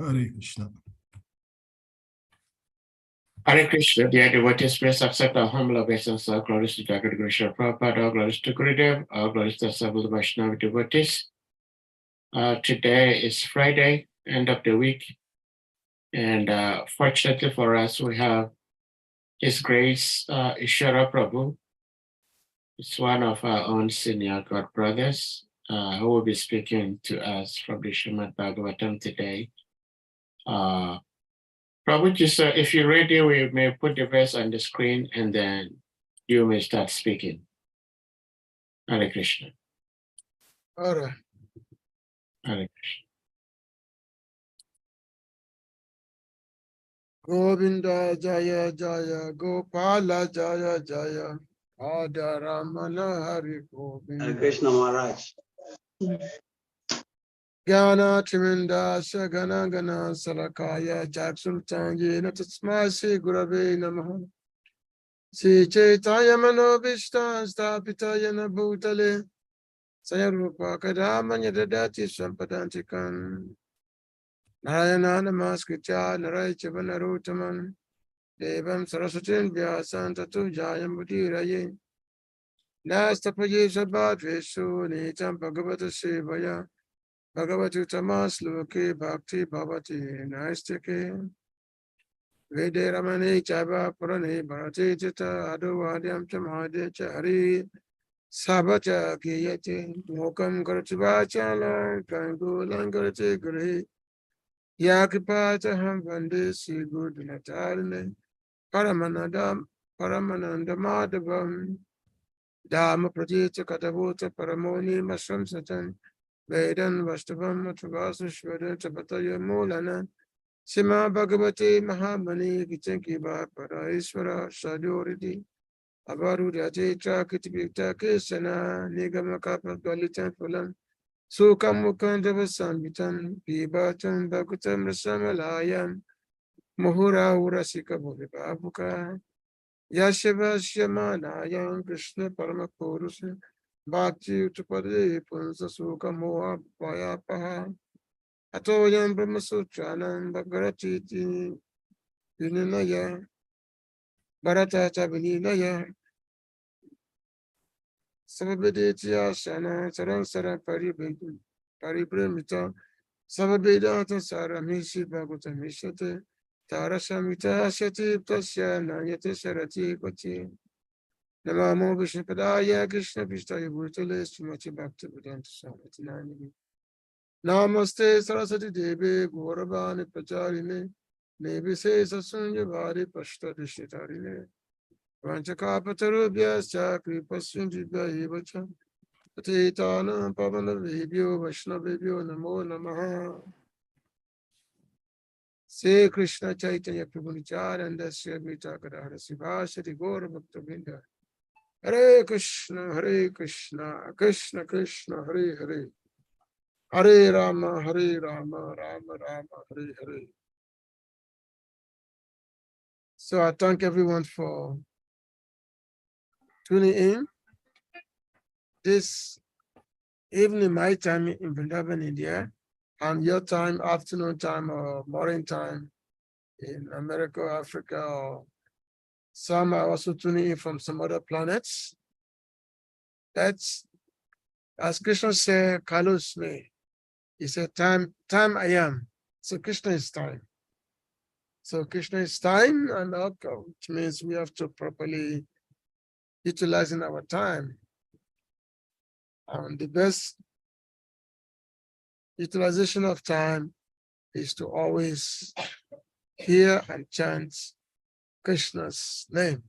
Hare Krishna. Hare Krishna, dear devotees, please accept our humble obeisance. All glories to Jagat Guru Srila Prabhupada, all glories to Gurudev, all glories to Sabbath Vaishnava devotees. Today is Friday, end of the week, and fortunately for us, we have His Grace Isvara Prabhu. It's one of our own senior God brothers who will be speaking to us from the Srimad Bhagavatam today. Prabhu, just if you're ready, we may put the verse on the screen and then you may start speaking. Hare Krishna. Hare. Hare Krishna. Govinda Jaya Jaya Gopala Jaya Jaya Radha Ramana Hari Govinda. Hare Krishna Maharaj. Jnana Timinda Sagana Gana Salakaya Jaksul Tangi Natasmasi Gurave Namaha Sri Chaitanya Manobishta Stapita Yana Bhutale Sayarupa Kadamanya Dadati Sampadantikan Narayana Namaskritya Naray Chavanarutaman Devam Saraswatin Vyasan Tatu Jayam Budiraye Nastapaye Sabhat Veshu Nitam Bhagavata Sevaya Bhagavati Tamas Loke Bhakti Bhavati Naistake Vede Ramani Chaba Purani Bharati Tita Adu Vadyam Chamhade Chari Sabata Kiyate Mokam Karchivachala Kangulan Karchi Gri Yakipata Hambandi Si Good Natalne Paramananda Madhavam Dharma Pradita Katavuta Paramoni Masram Satan Vedan Vastavam Matavasa Shveda Tapataya Mulana Sima Bhagavati Mahamani Kichanki Para Isvara Sadhuriti Avaru Rajetra Kitipita Kisana Nigama Kapa Galitan Fulan Sukam Mukandava Sambitan Pibatan Bhakutam Rasamalayam Muhura Urasika Bhuvipapuka Yashiva Shamanayam Krishna Paramapurusa Bhakti Utapade Punsa Suka Moha Payapaha Atoyam Brahmasutranam Bhagaratiti Vinaya Bharatata Vinaya Sababeditya Shana Saransara Paribramita Sababedata Saramishi Bhagavatamishate Tarashamita Shati Tasya Nayate Sarati Pati Namamo Vishnupadaya Krishna Pishtaya Bhutale Srimati Bhakti Vedanta Swami Nani Namaste Saraswati Devi Gauravani Pacharine Nebise Sasunya Vari Pashta Dishitarine Vanchakapatarubhyascha Kripasundibhya Evacha Patitana Pavana Vibhyo Vaishnavibhyo Namo Namaha Sri Krishna Chaitanya Prabhu Nityananda Sri Advaita Gadadhara Sivasati Gaura Bhakta Vrinda Hare Krishna Krishna Krishna Hare Hare Hare Rama Rama Rama Hare Hare. So I thank everyone for tuning in this evening, my time in Vrindavan, India, and your time, afternoon time or morning time in America, Africa, or some are also tuning in from some other planets. That's, as Krishna said, Kalus me. He said, time I am. So Krishna is time. So Krishna is time and outcome, which means we have to properly utilizing our time. And the best utilization of time is to always hear and chant Krishna's name.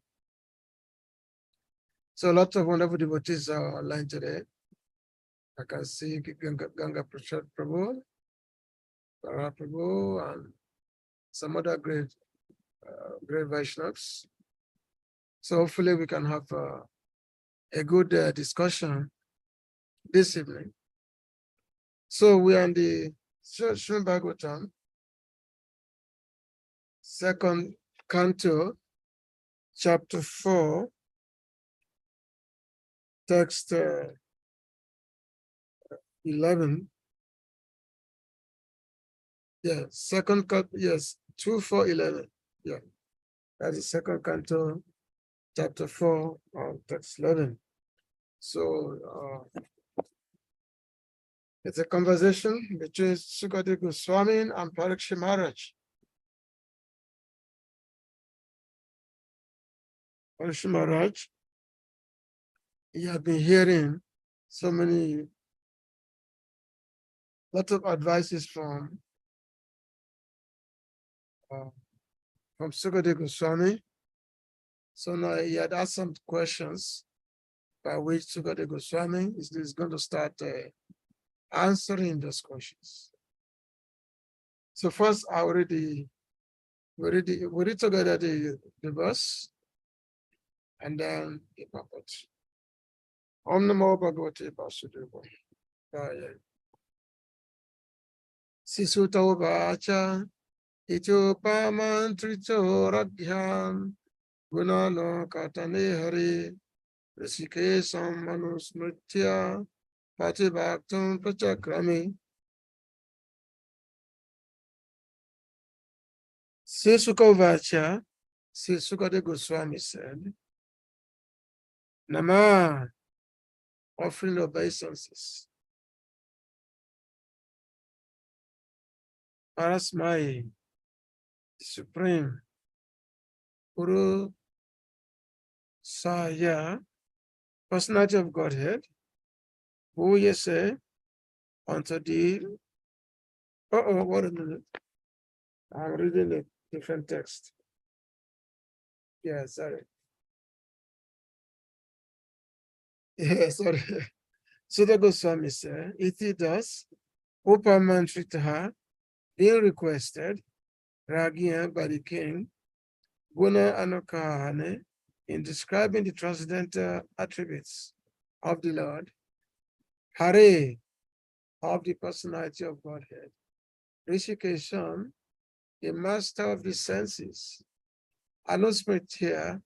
So a lot of wonderful devotees are online today. I can see Ganga Prasad Prabhu, Prabhu, and some other great Vaishnavas. So hopefully we can have a good discussion this evening. So we are in the Srimad Bhagavatam, second canto, chapter 4, text 11. Yeah, second cut, yes, 2, 4, 11. Yeah, that is second canto, chapter 4, text 11. So it's a conversation between Sukadeva Goswami and Parikshit Maharaj. Parikshit Maharaj, he had been hearing so many, lot of advices from Sukadeva Goswami. So now he had asked some questions by which Sukadeva Goswami is going to start answering those questions. So first, we read together the verse, and then the purport. Om Namo Bhagavate Vasudevaya. Sisuto Vacha, Itopamantrito Radhyam, Gunano Katane Hare, Rishikesam Manusmritya, Patibhaktam Prachakrami. Sisuko Vacha, Sisukade Goswami said, Nama, offering obeisances. Parasmai, the Supreme, Guru Saya, personality of Godhead, who you say, unto thee. What a minute. I'm reading a different text. Yeah, sorry. Yeah, sorry. Sutta Goswami said, Iti thus, Upamantritaha, being requested, Ragya by the king, Guna Anokahane, in describing the transcendental attributes of the Lord, Hare, of the personality of Godhead, Rishikesham, the master of the senses, Anusmritya,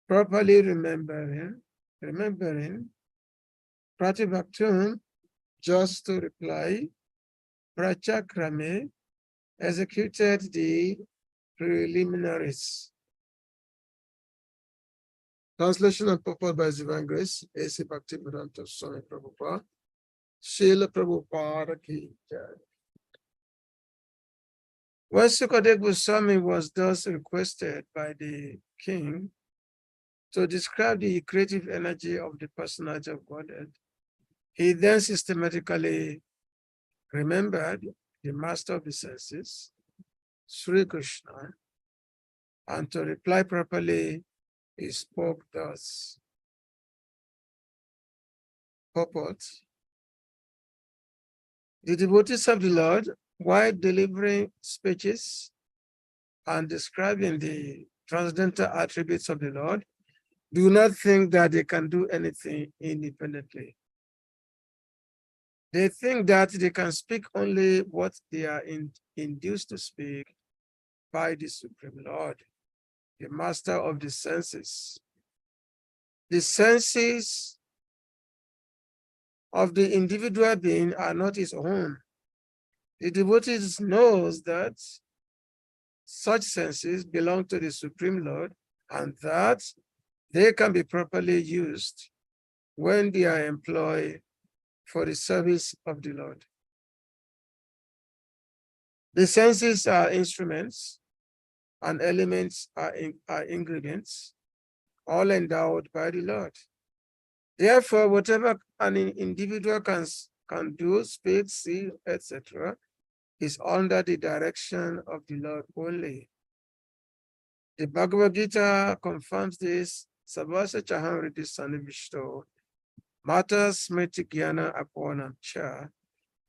properly remembering, Pratibhaktum, just to reply, Prachakrame, executed the preliminaries. Translation and purport by His Divine Grace, A.C. Bhaktivedanta Swami Prabhupada, Srila Prabhupada Ki Jai. When Sukadeva Goswami was thus requested by the king to describe the creative energy of the personality of Godhead, he then systematically remembered the master of the senses, Sri Krishna, and to reply properly, he spoke thus. Purport. The devotees of the Lord, while delivering speeches and describing the transcendental attributes of the Lord, do not think that they can do anything independently. They think that they can speak only what they are induced to speak by the Supreme Lord, the master of the senses. The senses of the individual being are not his own. The devotee knows that such senses belong to the Supreme Lord and that they can be properly used when they are employed for the service of the Lord. The senses are instruments and elements are ingredients, all endowed by the Lord. Therefore, whatever an individual can do, speak, see, etc., is under the direction of the Lord only. The Bhagavad Gita confirms this. Sabasa Chaham Riddhi Sanivishto, Mata Smriti Jnana Aponam Cha.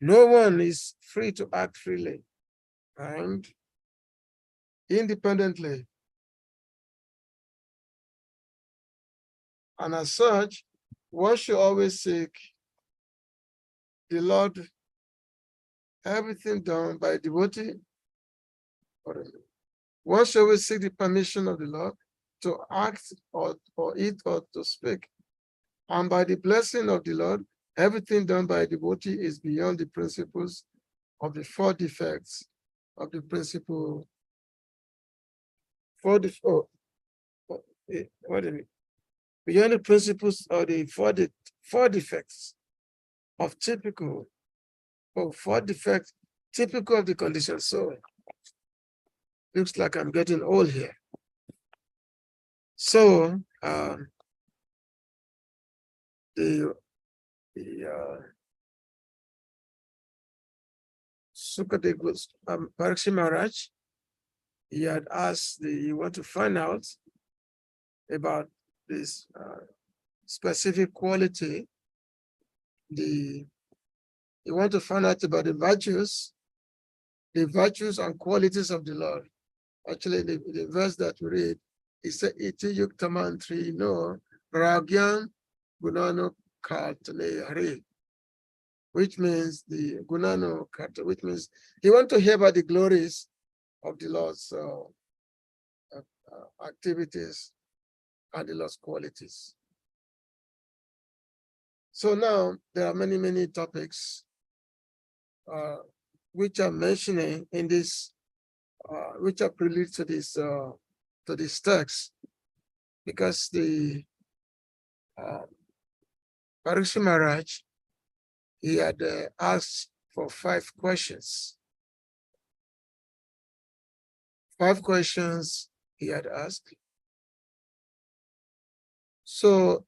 No one is free to act freely and independently. And as such, one should always seek the Lord, everything done by devotee. One should always seek the permission of the Lord to act or eat or to speak. And by the blessing of the Lord, everything done by a devotee is beyond the principles of the 4 defects of the principle for the what do you mean? Beyond the principles of the four defects of typical or four defects typical of the condition. So looks like I'm getting old here. So the Sukadeva Parikshit Maharaj, he had asked he want to find out about this specific quality. He want to find out about the virtues and qualities of the Lord. Actually, the verse that we read, it said, "Iti yuktaman tri no ragyan gunano kartale hare," which means the gunano karta, which means he want to hear about the glories of the Lord's activities and the Lord's qualities. So now there are many topics which are mentioning in this, which are prelude to this text, because the Parikshit Maharaj, he had asked for 5 questions. 5 questions he had asked. So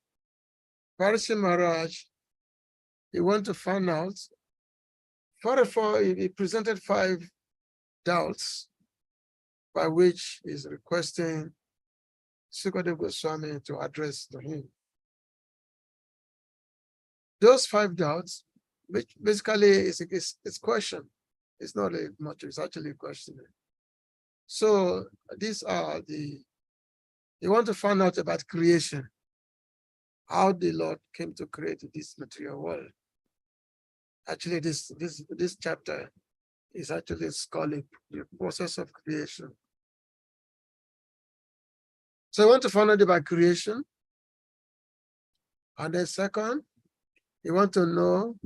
Parikshit Maharaj, he wanted to find out, first of all, he presented 5 doubts by which he's requesting Sukadeva Goswami to address to him. Those 5 doubts, which basically is a question. It's not a much, it's actually a question. So these are you want to find out about creation, how the Lord came to create this material world. Actually, this chapter is actually called the process of creation. So I want to find out about creation. And then second, you want to know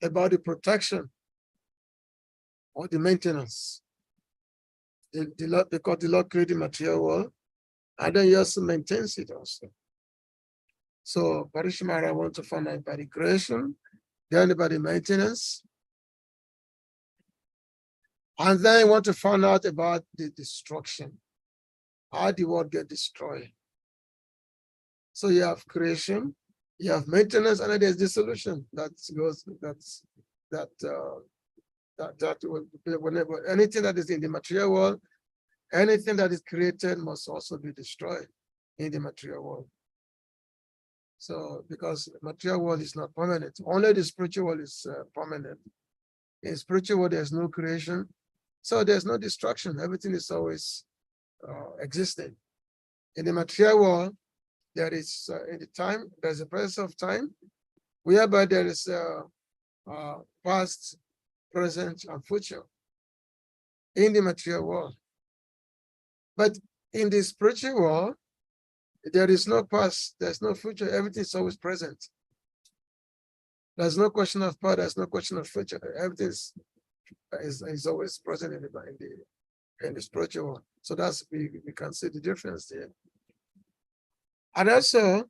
about the protection or the maintenance. The Lord, because the Lord created the material world, and then he also maintains it also. So Parikshit Maharaj wants to find out about the creation, then about the maintenance, and then I want to find out about the destruction. How the world get destroyed? So you have creation, you have maintenance, and then there's dissolution. Whenever anything that is in the material world, anything that is created must also be destroyed in the material world. So because the material world is not permanent, only the spiritual world is permanent. In spiritual world, there's no creation, so there's no destruction. Everything is always existing. In the material world, there is in the time, there's a presence of time, whereby there is past, present, and future in the material world. But in the spiritual world, there is no past, there's no future, everything is always present. There's no question of past, there's no question of future. Everything is always present in the spiritual world. So that's we can see the difference there. And also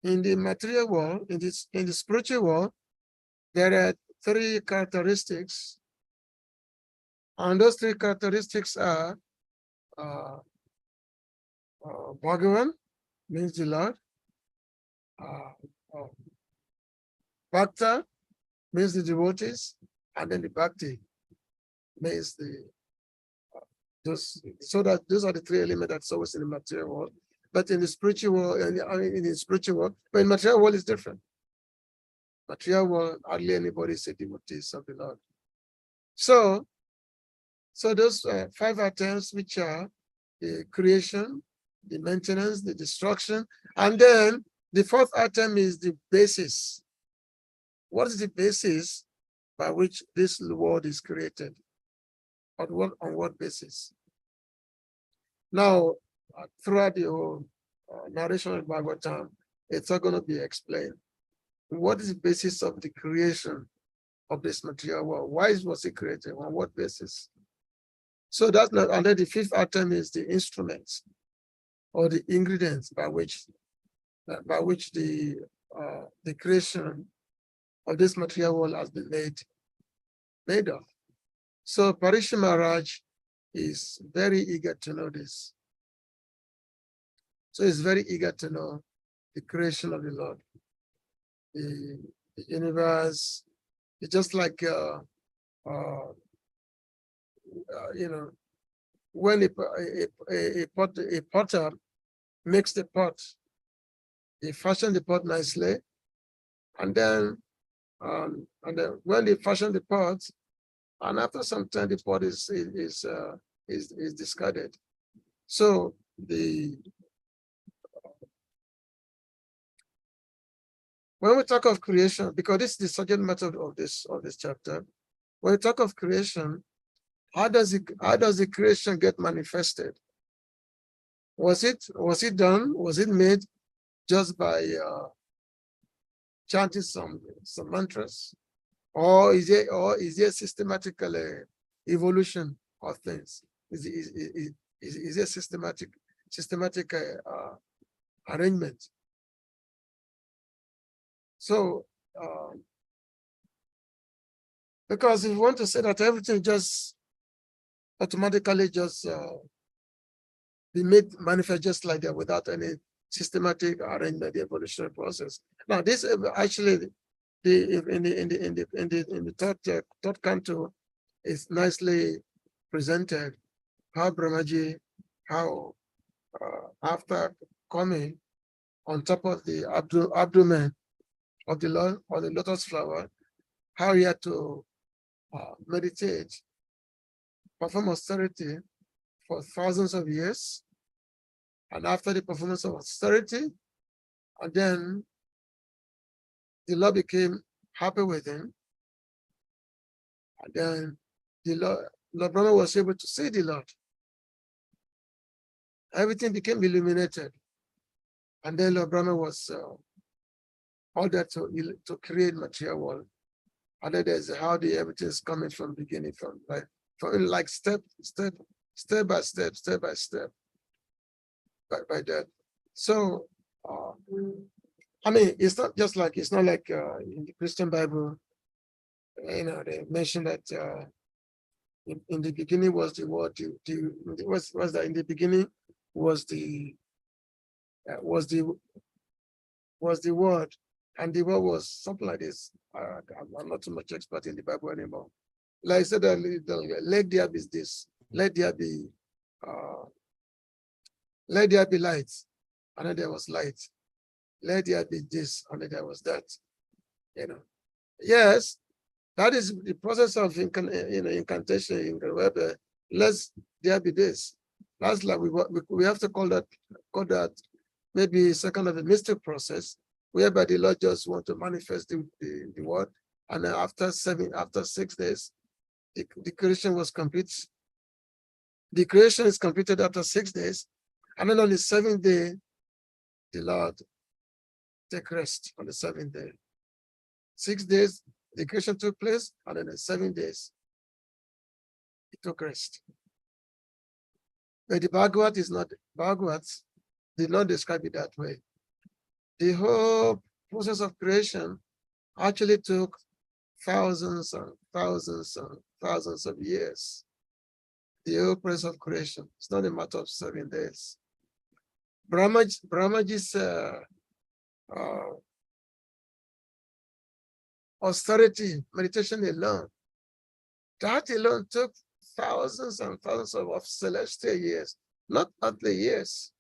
in the material world, in the spiritual world, there are 3 characteristics. And those 3 characteristics are Bhagavan, means the Lord. Bhakta means the devotees, and then the Bhakti means those are the 3 elements that's always in the material world. But in the spiritual world, in the spiritual world, but in the material world is different. Material world, hardly anybody say devotees of the Lord. So those 5 items, which are the creation, the maintenance, the destruction, and then the 4th item is the basis. What is the basis by which this world is created? On what basis? Now, throughout the whole narration of Bhagavatam, it's all going to be explained. What is the basis of the creation of this material world. Why was it created? On what basis? So that's not, and then the fifth atom is the instruments or the ingredients by which the creation of this material world has been made of. So Parishya Maharaj is very eager to know this. So he's very eager to know the creation of the Lord, the universe. It's just like when a potter makes the pot, he fashions the pot nicely, and then when they fashion the pot, and after some time the pot is discarded. So when we talk of creation, because this is the subject matter of this chapter, when we talk of creation, how does the creation get manifested? Was it made just by chanting some mantras, or is there systematical evolution of things? Is there systematic arrangement? So, because if you want to say that everything just automatically just be made manifest just like that without any systematic arrangement, the evolutionary process. Now, this actually in the third canto is nicely presented how Brahmaji, after coming on top of the abdomen of the Lord or the lotus flower, how he had to meditate, perform austerity for thousands of years. And after the performance of austerity, and then the Lord became happy with him. And then the Lord Brahma was able to see the Lord. Everything became illuminated. And then Lord Brahma was ordered to create material world. And then there's how everything is coming from beginning, from step by step by that. So I mean, it's not like in the Christian Bible, they mention that in the beginning was the word. Was that in the beginning was the word, and the word was something like this. I'm not too much expert in the Bible anymore. Like I said, let there be this, let there be light, and then there was light. Let there be this, and then there was that. Yes, that is the process of incantation in the web. Let there be this. That's like we have to call that maybe second of a mystic process, whereby the Lord just want to manifest the word, and then after 6 days, the creation was complete. The creation is completed after 6 days, and then on the 7th day, the Lord take rest on the 7th day. 6 days, the creation took place, and then in 7 days, he took rest. But the Bhagavatam did not describe it that way. The whole process of creation actually took thousands and thousands and thousands of years. The whole process of creation. It's not a matter of 7 days. Brahmaji's austerity, meditation alone, that alone took thousands and thousands of celestial years, not earthly years,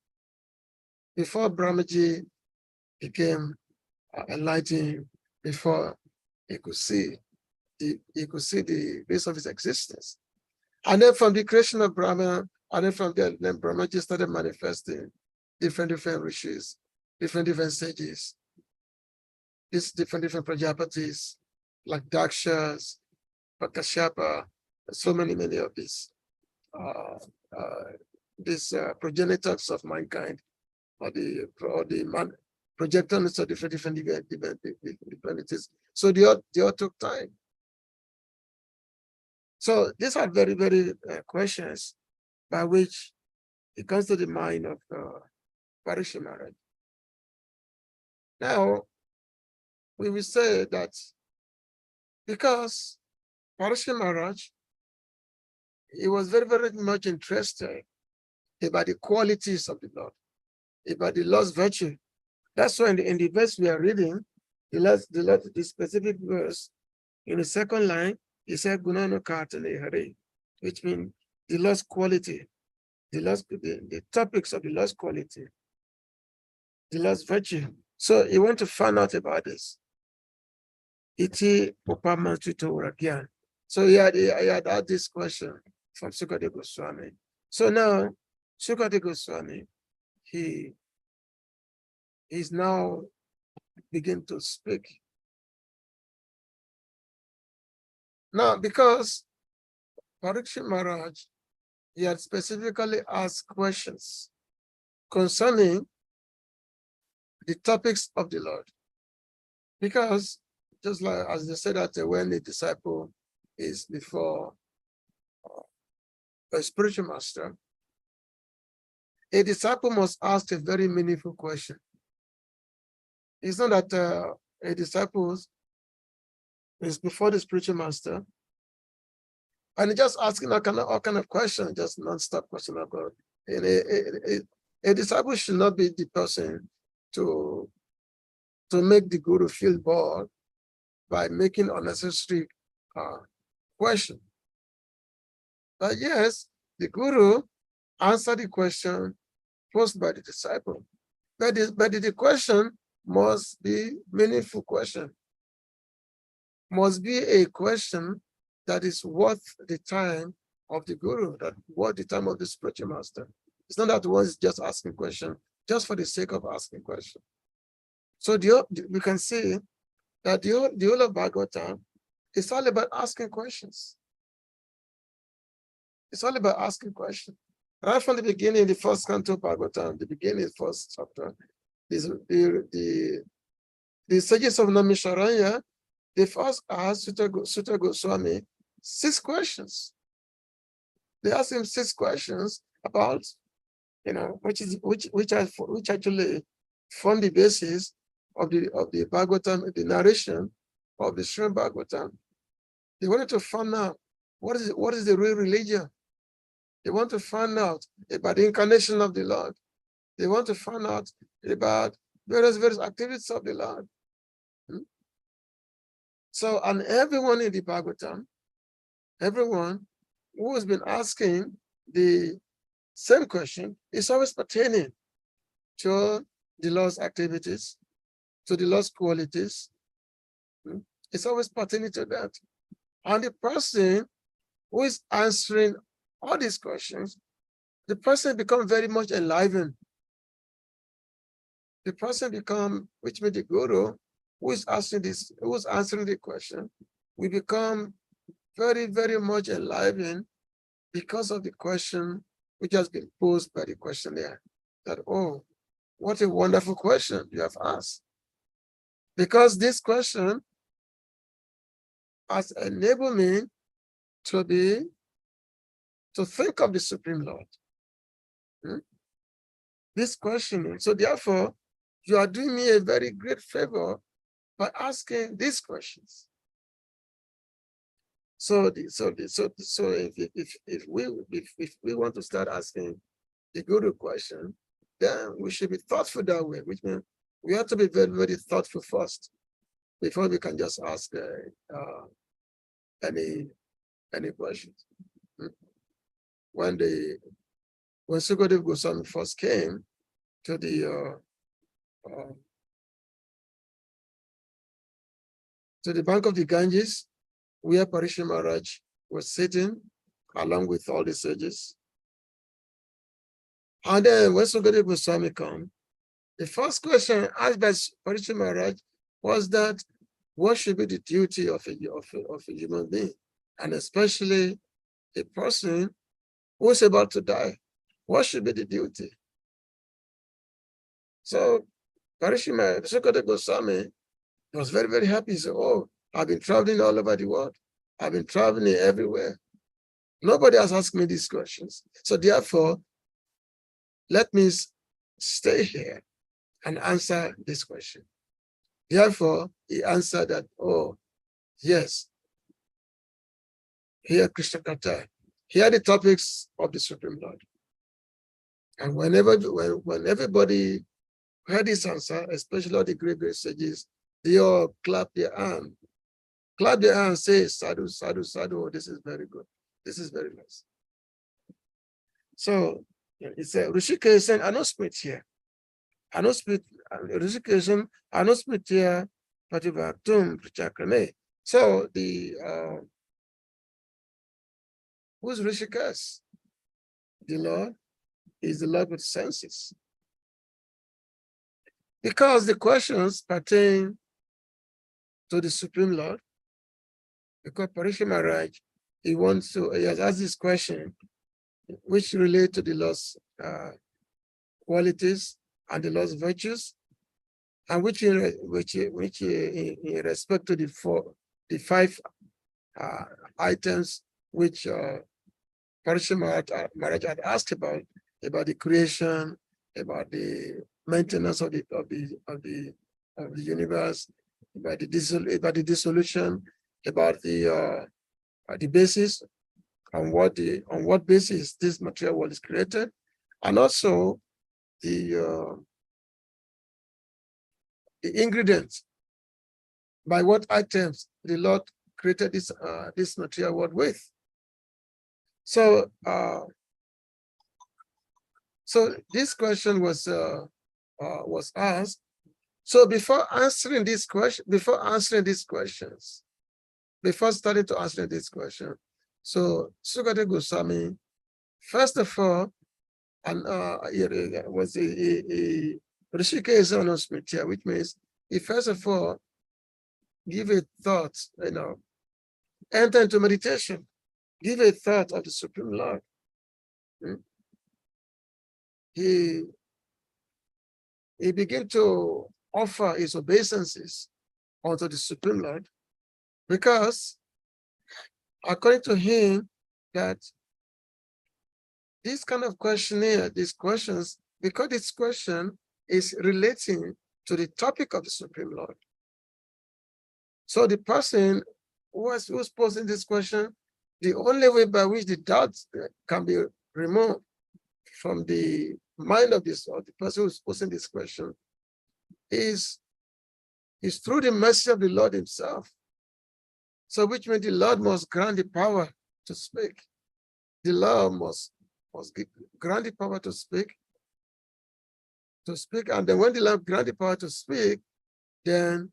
before Brahmaji became enlightened, before he could see the base of his existence. And then from the creation of Brahma, and then from there, then Brahmaji started manifesting different rishis, different sages, these different Prajapatis, like Dakshas, Kashyapa, so many of these progenitors of mankind, or the projectors of different divinities. So they all took time. So these are very, very questions by which it comes to the mind of Parikshit Maharaj. Now, we will say that because Parikshit Maharaj, he was very, very much interested about the qualities of the Lord, about the Lord's virtue. That's why in the verse we are reading, the specific verse, in the second line, he said, Gunano Kartale Hare, which means the Lord's quality, the topics of the Lord's quality, the Lord's virtue. So he want to find out about this. Iti Upamantrito again. So he had asked this question from Sukadeva Goswami. So now, Sukadeva Goswami, he is now begin to speak. Now, because Parikshit Maharaj, he had specifically asked questions concerning the topics of the Lord. Because just like as they said that when the disciple is before a spiritual master, a disciple must ask a very meaningful question. It's not that a disciple is before the spiritual master and just asking all kind of question, just non-stop question about it. A disciple should not be the person to make the guru feel bored by making unnecessary question. But yes, the guru answered the question posed by the disciple. But the question must be meaningful question. Must be a question that is worth the time of the guru, that worth the time of the spiritual master. It's not that one is just asking question just for the sake of asking question. So we can see that the whole of Bhagavatam is all about asking questions. It's all about asking questions. Right from the beginning, the first canto of Bhagavatam, the beginning, first chapter, the sages of Namisharanya, they first asked Sutta Goswami 6 questions. They asked him 6 questions about, which actually form the basis of the Bhagavatam, the narration of the Srimad Bhagavatam. They wanted to find out what is the real religion. They want to find out about the incarnation of the Lord. They want to find out about various activities of the Lord. So, and everyone in the Bhagavatam, everyone who has been asking the same question is always pertaining to the Lord's activities, to the Lord's qualities. It's always pertaining to that. And the person who is answering all these questions, the person becomes very much enlivened. The person becomes, which means the guru, who is answering the question, we become very, very much enlivened because of the question which has been posed by the questionnaire. That, oh, what a wonderful question you have asked. Because this question has enabled me to think of the Supreme Lord. This question. So therefore, you are doing me a very great favor by asking these questions. So if we want to start asking the Guru question, then we should be thoughtful that way, which means we have to be very, very thoughtful first before we can just ask any questions. When Sukadeva Goswami first came to the bank of the Ganges, where Parikshit Maharaj was sitting along with all the sages. And then when Sukadeva Goswami came, the first question asked by Parikshit Maharaj was that what should be the duty of a human being, and especially a person who is about to die? What should be the duty? So Parikshit Maharaj, Sukadeva Goswami, was very, very happy. He said, oh, I've been traveling all over the world. I've been traveling everywhere. Nobody has asked me these questions. So therefore, let me stay here and answer this question. Therefore, he answered that, oh, yes, here Krishna Kata, here are the topics of the Supreme Lord. And when everybody heard this answer, especially all the great sages, they all clap their hand. Clap their hand, say, sadhu, sadhu, sadhu, oh, this is very good. This is very nice. So it's a Rishikesh saying, Anusprit here. Anusprit, Rishikesh, Anusprit here, Pativatum, Prachakrame. So who's Rishikesh? The Lord is the Lord with senses. Because the questions pertain to the Supreme Lord, because Parikshit Maharaj, he has asked this question, which relate to the Lord's qualities and the Lord's virtues, and which in respect to the five items which Parikshit Maharaj had asked about the creation, about the maintenance of the universe, about the dissolution, about the basis, on what basis this material world is created, and also the ingredients, by what items the Lord created this material world with. So this question was asked. So before starting to answer this question, so Sukadeva Goswami, first of all, and it was a Rishikesh Anusmritya, which means he first of all give a thought, enter into meditation, give a thought of the Supreme Lord. He began to offer his obeisances unto the Supreme Lord, because according to him, that this kind of questionnaire, these questions, because this question is relating to the topic of the Supreme Lord. So the person who's posing this question, the only way by which the doubts can be removed from the mind of the person who's posing this question is through the mercy of the Lord himself. So which means the Lord must grant the power to speak. The Lord must grant the power to speak, and then when the Lord grant the power to speak, then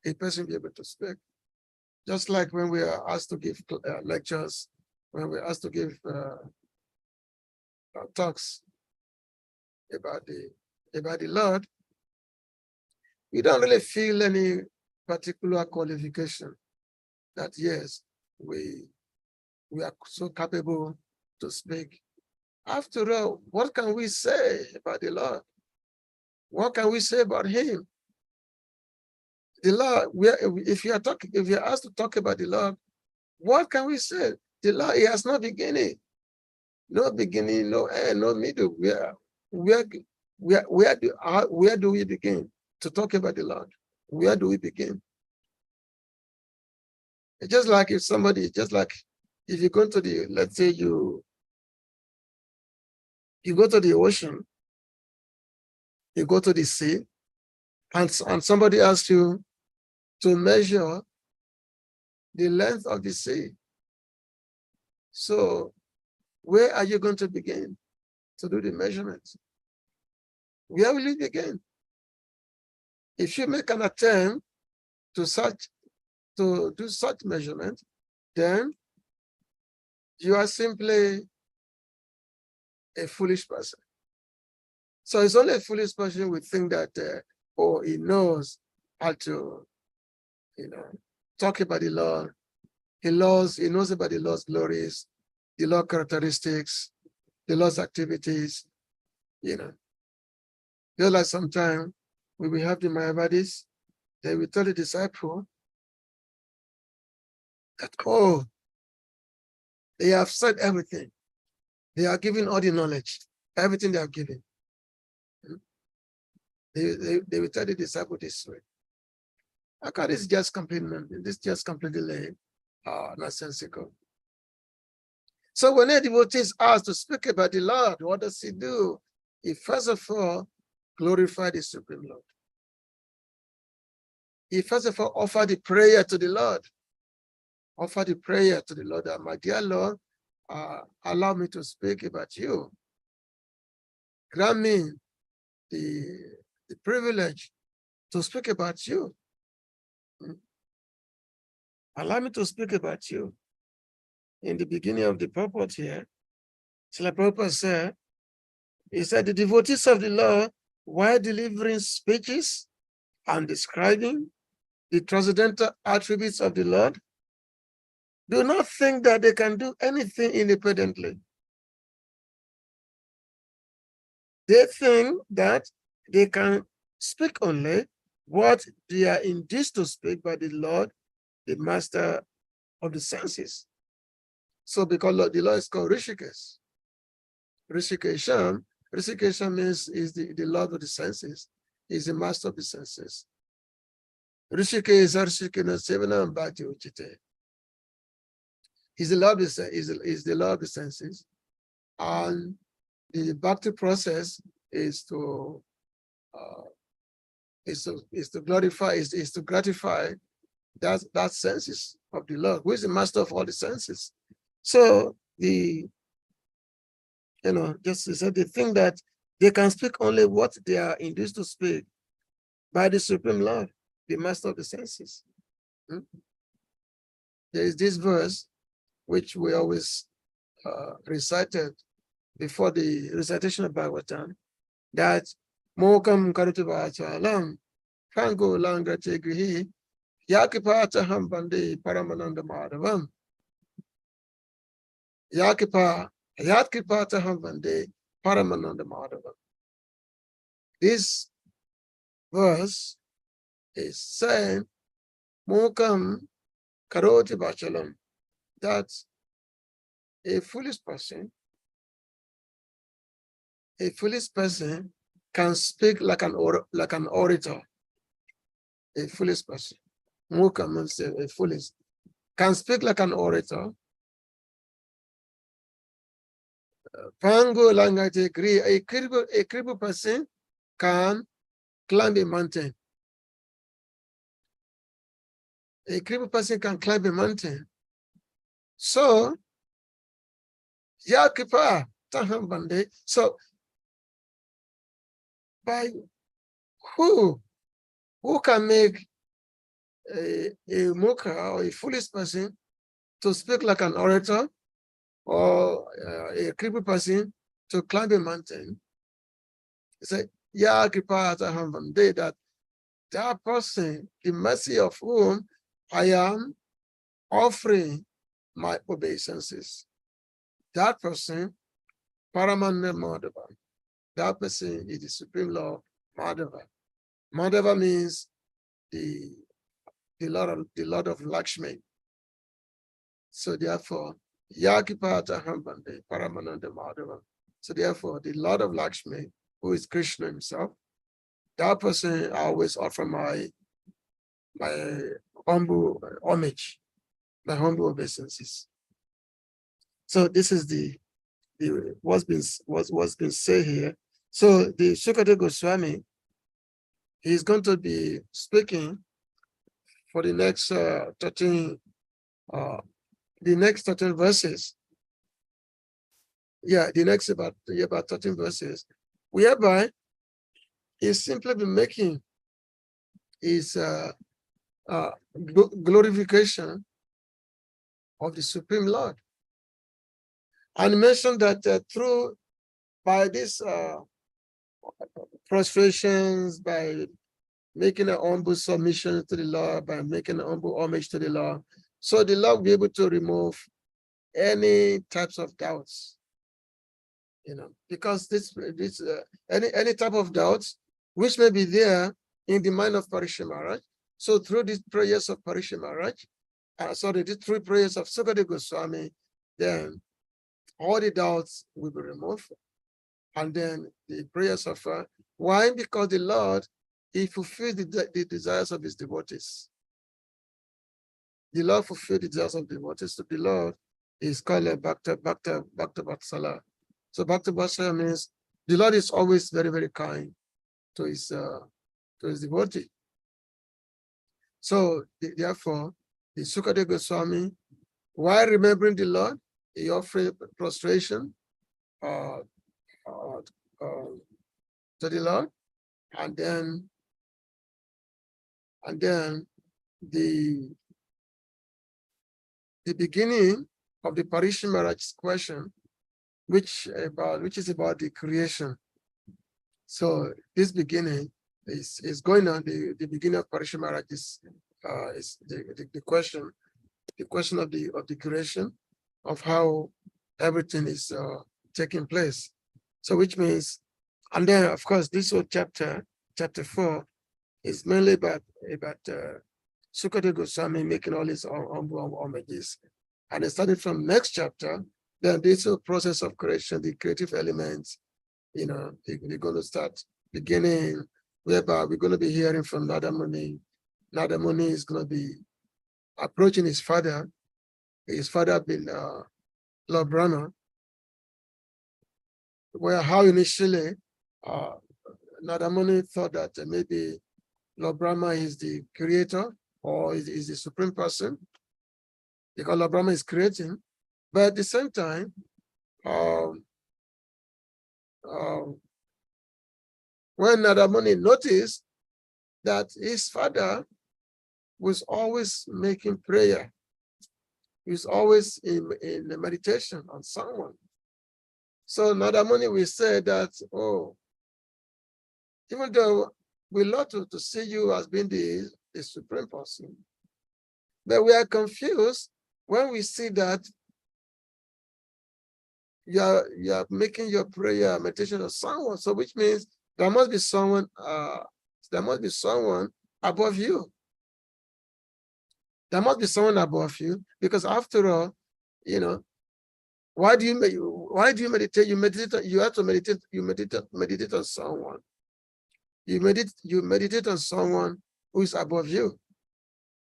a person will be able to speak. Just like when we are asked to give lectures, when we're asked to give talks about the Lord, we don't really feel any particular qualification that yes, we are so capable to speak. After all, what can we say about the Lord? What can we say about him? The Lord, if you are asked to talk about the Lord, what can we say? The Lord, he has no beginning, no end, no middle. Where do we begin to talk about the Lord? Where do we begin? It's just like if you go to the, let's say you go to the ocean, you go to the sea, and somebody asks you to measure the length of the sea. So where are you going to begin to do the measurements? Where will you begin? If you make an attempt to do such measurement, then you are simply a foolish person. So it's only a foolish person who would think that, he knows how to, talk about the Lord. He knows about the Lord's glories, the Lord's characteristics, the Lord's activities, Just like sometimes when we have the Mayavadis, they will tell the disciple that, They have said everything. They are giving all the knowledge, everything they have given. They will tell the disciple this way. Okay, this is just completely nonsensical. So when a devotee is asked to speak about the Lord, what does he do? He first of all glorify the Supreme Lord. He first of all offer the prayer to the Lord. Offer the prayer to the Lord that, my dear Lord, allow me to speak about you. Grant me the privilege to speak about you. Allow me to speak about you. In the beginning of the purport here, Srila Prabhupada said, he said, the devotees of the Lord, while delivering speeches and describing the transcendental attributes of the Lord, do not think that they can do anything independently. They think that they can speak only what they are induced to speak by the Lord, the master of the senses. So because the Lord is called Rishikesh. Rishikesh means is the Lord of the senses, is the master of the senses. Rishikesh Rishikena Sevana Bhakti Uchite. He's the Lord of the senses. And the bhakti process is to glorify, is to gratify that senses of the Lord, who is the master of all the senses. So just to say, they think that they can speak only what they are induced to speak by the Supreme Lord, the master of the senses. There is this verse which we always recited before the recitation of Bhagavatam, that Mokam Karutavachalam, Pango Langa Tegrihi, Yakipata Hambande Paramananda Madhavam. Yatkipata Hambande Paramananda Madhavam. This verse is saying, Mokam Karoti Bachalam, that a foolish person can speak like an orator. A foolish person, Mokam means a foolish, can speak like an orator. Pango language agree. A crippled person can climb a mountain. A crippled person can climb a mountain. So, Yakipa Tahambande. So, by who can make a moka or a foolish person to speak like an orator, or a crippled person to climb a mountain? He said, Yakipa Tahambande, that person, the mercy of whom I am offering my obeisances. That person, Paramana Madhava. That person is the Supreme Lord, Madhava. Madhava means the Lord of Lakshmi. So therefore, Yakipata Hambande, Paramananda Madhava. So therefore, the Lord of Lakshmi, who is Krishna himself, that person I always offer my humble homage, my humble obeisances. So this is what's been said here. So the Sukadeva Goswami, he's going to be speaking for the next 13 verses. Yeah, the next about 13 verses, whereby he's simply been making his glorification of the Supreme Lord. And mentioned that by these prostrations, by making an humble submission to the Lord, by making an humble homage to the Lord, so the Lord will be able to remove any types of doubts, because any type of doubts which may be there in the mind of Parikshit Maharaj. So through these prayers of Parikshit Maharaj, these 3 prayers of Sukadeva Goswami, then all the doubts will be removed. And then the prayers of why? Because the Lord, he fulfills the desires of his devotees. The Lord fulfilled the desires of the devotees. So the Lord is called Bhakta Vatsala. So Bhakta Vatsala means the Lord is always very, very kind to his devotee. So therefore, the Sukadeva Goswami, while remembering the Lord, he offered prostration to the Lord, and then the beginning of the Parishi Maharaj's question, which is about the creation. So this beginning is going on. The beginning of Parishi Maharaj is the question of the creation, of how everything is taking place. So which means, and then of course this whole chapter 4, is mainly about Sukadeva Goswami making all his humble homages. And starting from next chapter, then this whole process of creation, the creative elements, they're going to start beginning, whereby we're going to be hearing from Nada Muni. Nada Muni is going to be approaching his father. His father being Lord Brahma, where how initially Nada Muni thought that maybe Lord Brahma is the creator or is the supreme person, because Lord Brahma is creating. But at the same time, when Nada Muni noticed that his father was always making prayer, he was always in meditation on someone. So Nada Muni will say that, oh, even though we love to see you as being the supreme person, but we are confused when we see that you are making your prayer meditation on someone. So which means there must be someone above you. There must be someone above you, because after all, why do you meditate? You meditate. You have to meditate. You meditate on someone. You meditate on someone who is above you.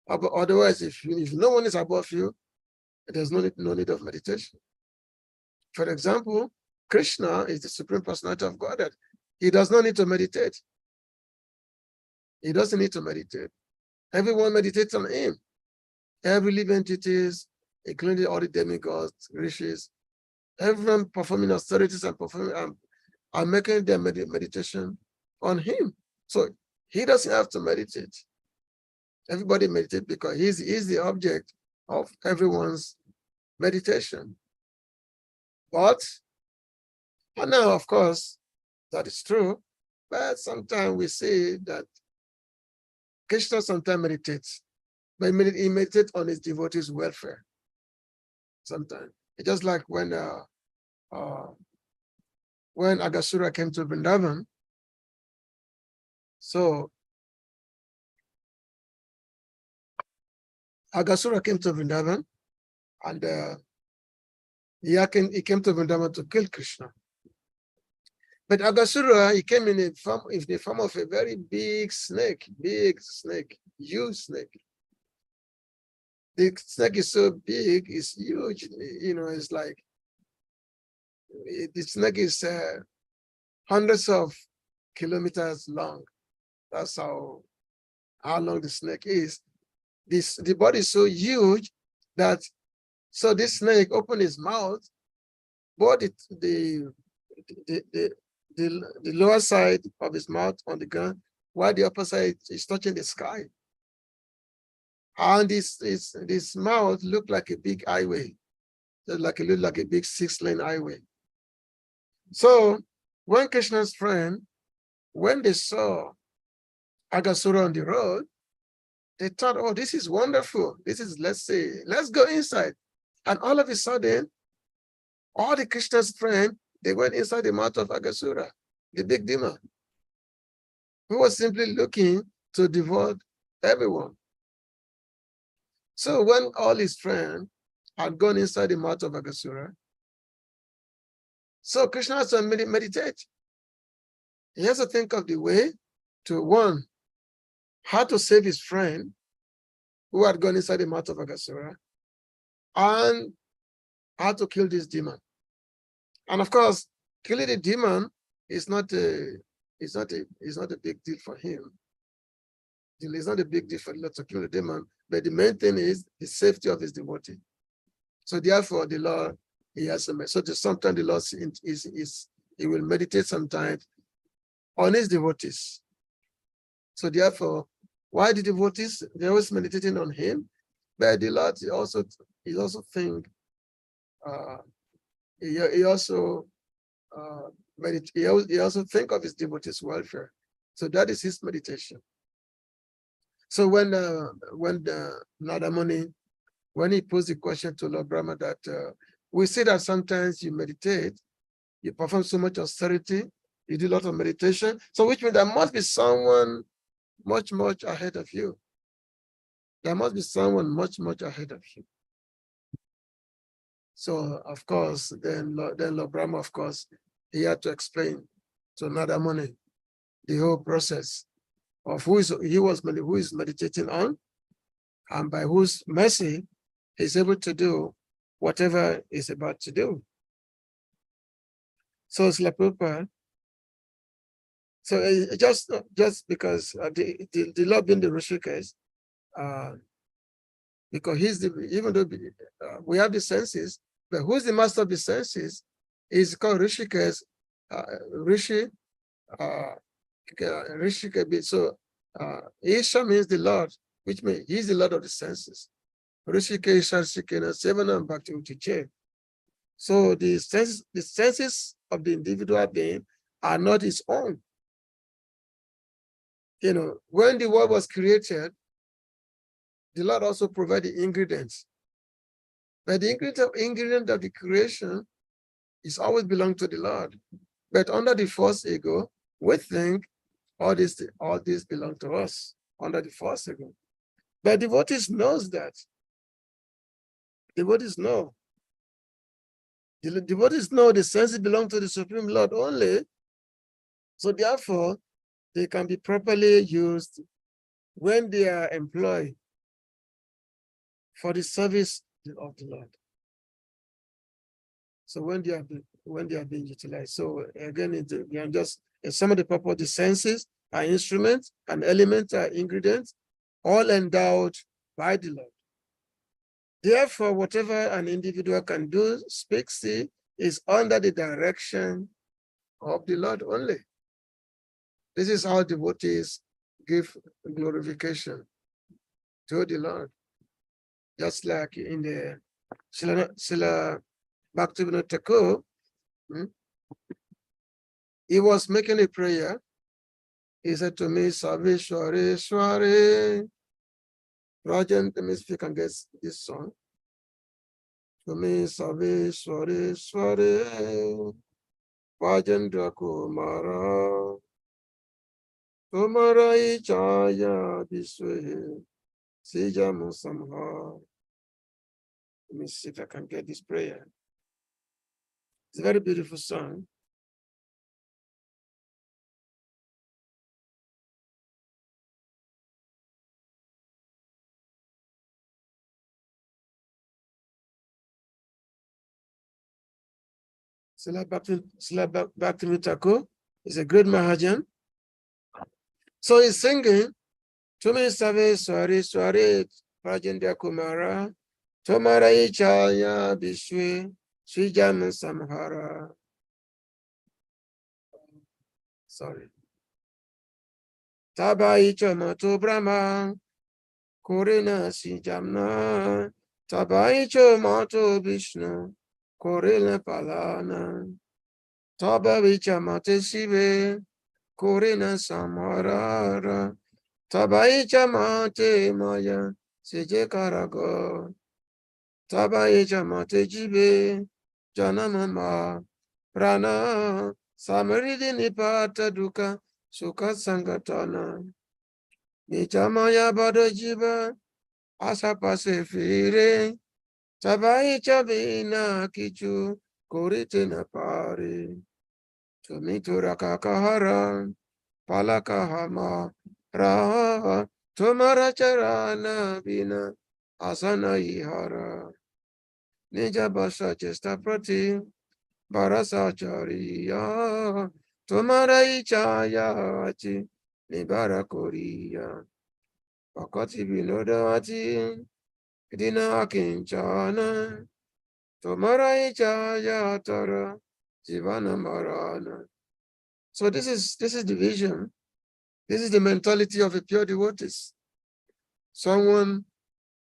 Otherwise, if no one is above you, there's no need of meditation. For example, Krsna is the Supreme Personality of Godhead. He does not need to meditate. He doesn't need to meditate. Everyone meditates on him. Every living entities, including all the demigods, rishis, everyone performing austerities and making their meditation on him. So he doesn't have to meditate. Everybody meditates because he's the object of everyone's meditation. But now, of course, that is true. But sometimes we see that Krishna sometimes meditates, but he meditates on his devotees' welfare. Sometimes it's just like when Agasura came to Vrindavan. So Agasura came to Vrindavan, and he came to Vrindavan to kill Krishna. But Agasura, he came in the form of a very big snake, huge snake. The snake is so big, it's huge, it's like, the snake is hundreds of kilometers long. That's how long the snake is. The body is so huge that, so this snake opened his mouth, but the lower side of his mouth on the ground, while the upper side is touching the sky. And this mouth looked like a big highway, looked like a big 6-lane highway. So when Krishna's friend, when they saw Agasura on the road, they thought, oh, this is wonderful. Let's go inside. And all of a sudden, all the Krishna's friends, they went inside the mouth of Agasura, the big demon, who was simply looking to devour everyone. So when all his friends had gone inside the mouth of Aghasura. So Krishna has to meditate. He has to think of the way to, one, how to save his friend who had gone inside the mouth of Aghasura, and how to kill this demon. And of course, killing the demon is not a big deal for him. It's not a big deal for the Lord to kill the demon, but the main thing is the safety of his devotee. So therefore, the Lord, he has a so sometimes the Lord he will meditate sometimes on his devotees. So therefore, why the devotees? They're always meditating on him, but the Lord he also think he also think of his devotees' welfare. So that is his meditation. So when Nada Muni, when he posed the question to Lord Brahma that we see that sometimes you meditate, you perform so much austerity, you do a lot of meditation, so which means there must be someone much, much ahead of you. There must be someone much, much ahead of you. So of course, then Lord Brahma, of course, he had to explain to Nada Muni the whole process of who is meditating on, and by whose mercy he's able to do whatever he's about to do. So Srila Prabhupada, so just because the Lord being the Rishikesh, because he's even though we have the senses, but who's the master of the senses is called Rishikesh, Rishi, Rishikesh. So Isha means the Lord, which means he's the Lord of the senses. Rishikesh, Rishikesh, Sevanam Bhakti Uchiche. So the senses of the individual being are not his own. You know, when the world was created, the Lord also provided ingredients. But the ingredient of the creation is always belong to the Lord. But under the false ego, we think all this belong to us under the false ego. But devotees knows that. Devotees know. The devotees know the senses belong to the Supreme Lord only. So therefore, they can be properly used when they are employed for the service of the Lord. So when they are being utilized. So again, some of the purpose, the senses are instruments, and elements are ingredients, all endowed by the Lord. Therefore, whatever an individual can do, speak, see, is under the direction of the Lord only. This is how devotees give glorification to the Lord. Just like in the Srila Bhaktivinoda Thakur, he was making a prayer. He said to me, Savishware Sware. Rajan, let me see if you can get this song. To me, Savishware Sware. Rajendra Kumara. Tumara Ichaya Biswe. Sijamu Samha. Let me see if I can get this prayer. It's a very beautiful song. Srila Bhaktivinoda Thakur is a great Mahajan. So he's singing, Tumi Save Swari Swari Rajendra Kumara, Tomara Ichaya Bishwe, Srijam Samhara. Sorry. Taba Icho Brahma, Korina Sijamna, Taba Icho Mato Vishnu, Korina Palana, Taba Vichamate Sive, Korina Samhara, Taba Ichamate Maya, Seje Karago, Taba Ichamate Jibe, Janamama, Prana, Samaridhi Nipata Duka, Sukha Sangatana, Nichamaya Badajiba, Asapase Fire, Tabai chabina kichu koritina pari. Tumitura kakahara palakahama raha. Tumara charana bina asana ihara. Nija basa chesta prati barasa chariya. Tumara ichaya achi nibara koriya. Pakati binoda ati dina kinchana. Tumara ichaya tara jivana marana. So this is the vision. This is the mentality of a pure devotee. Someone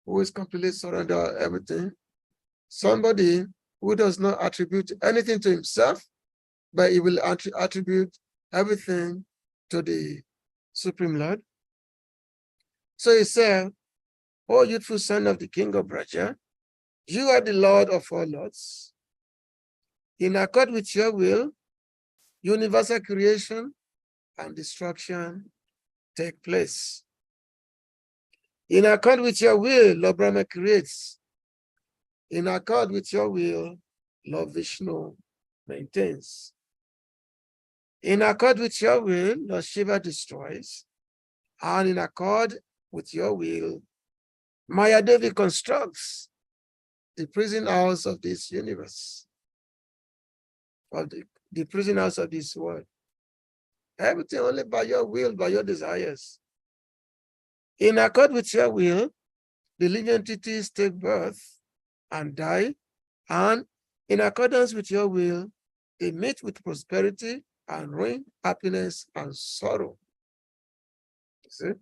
who is completely surrender everything. Somebody who does not attribute anything to himself, but he will attribute everything to the Supreme Lord. So he said, "O youthful son of the king of Braja, you are the Lord of all lords. In accord with your will, universal creation and destruction take place. In accord with your will, Lord Brahma creates. In accord with your will, Lord Vishnu maintains. In accord with your will, Lord Shiva destroys. And in accord with your will, Maya Devi constructs the prison house of this universe, of the prison house of this world. Everything only by your will, by your desires. In accord with your will, the living entities take birth and die, and in accordance with your will, they meet with prosperity and ruin, happiness and sorrow. See?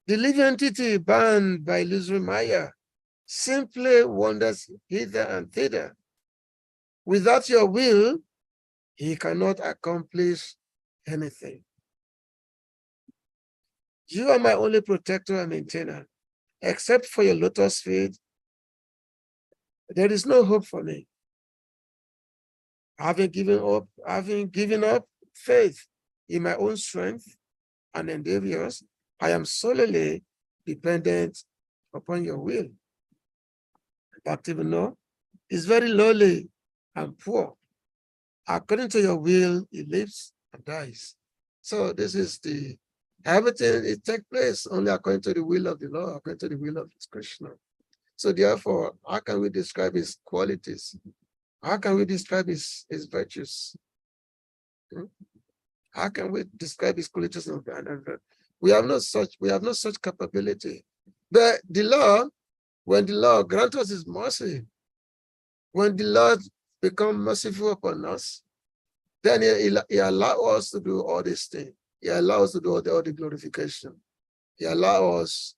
The living entity bound by illusory Maya simply wanders hither and thither. Without your will, he cannot accomplish anything. You are my only protector and maintainer. Except for your lotus feet, there is no hope for me. Having given up faith in my own strength and endeavors, I am solely dependent upon your will. Bhaktivinoda is very lowly and poor. According to your will, he lives and dies. So this is everything it takes place only according to the will of the Lord, according to the will of Krishna. So therefore, how can we describe his qualities? How can we describe his virtues? How can we describe his qualities? We have no such capability. But the Lord, when the Lord grants us his mercy, when the Lord becomes merciful upon us, then he allows us to do all these things. He allows us to do all the glorification. He allows us,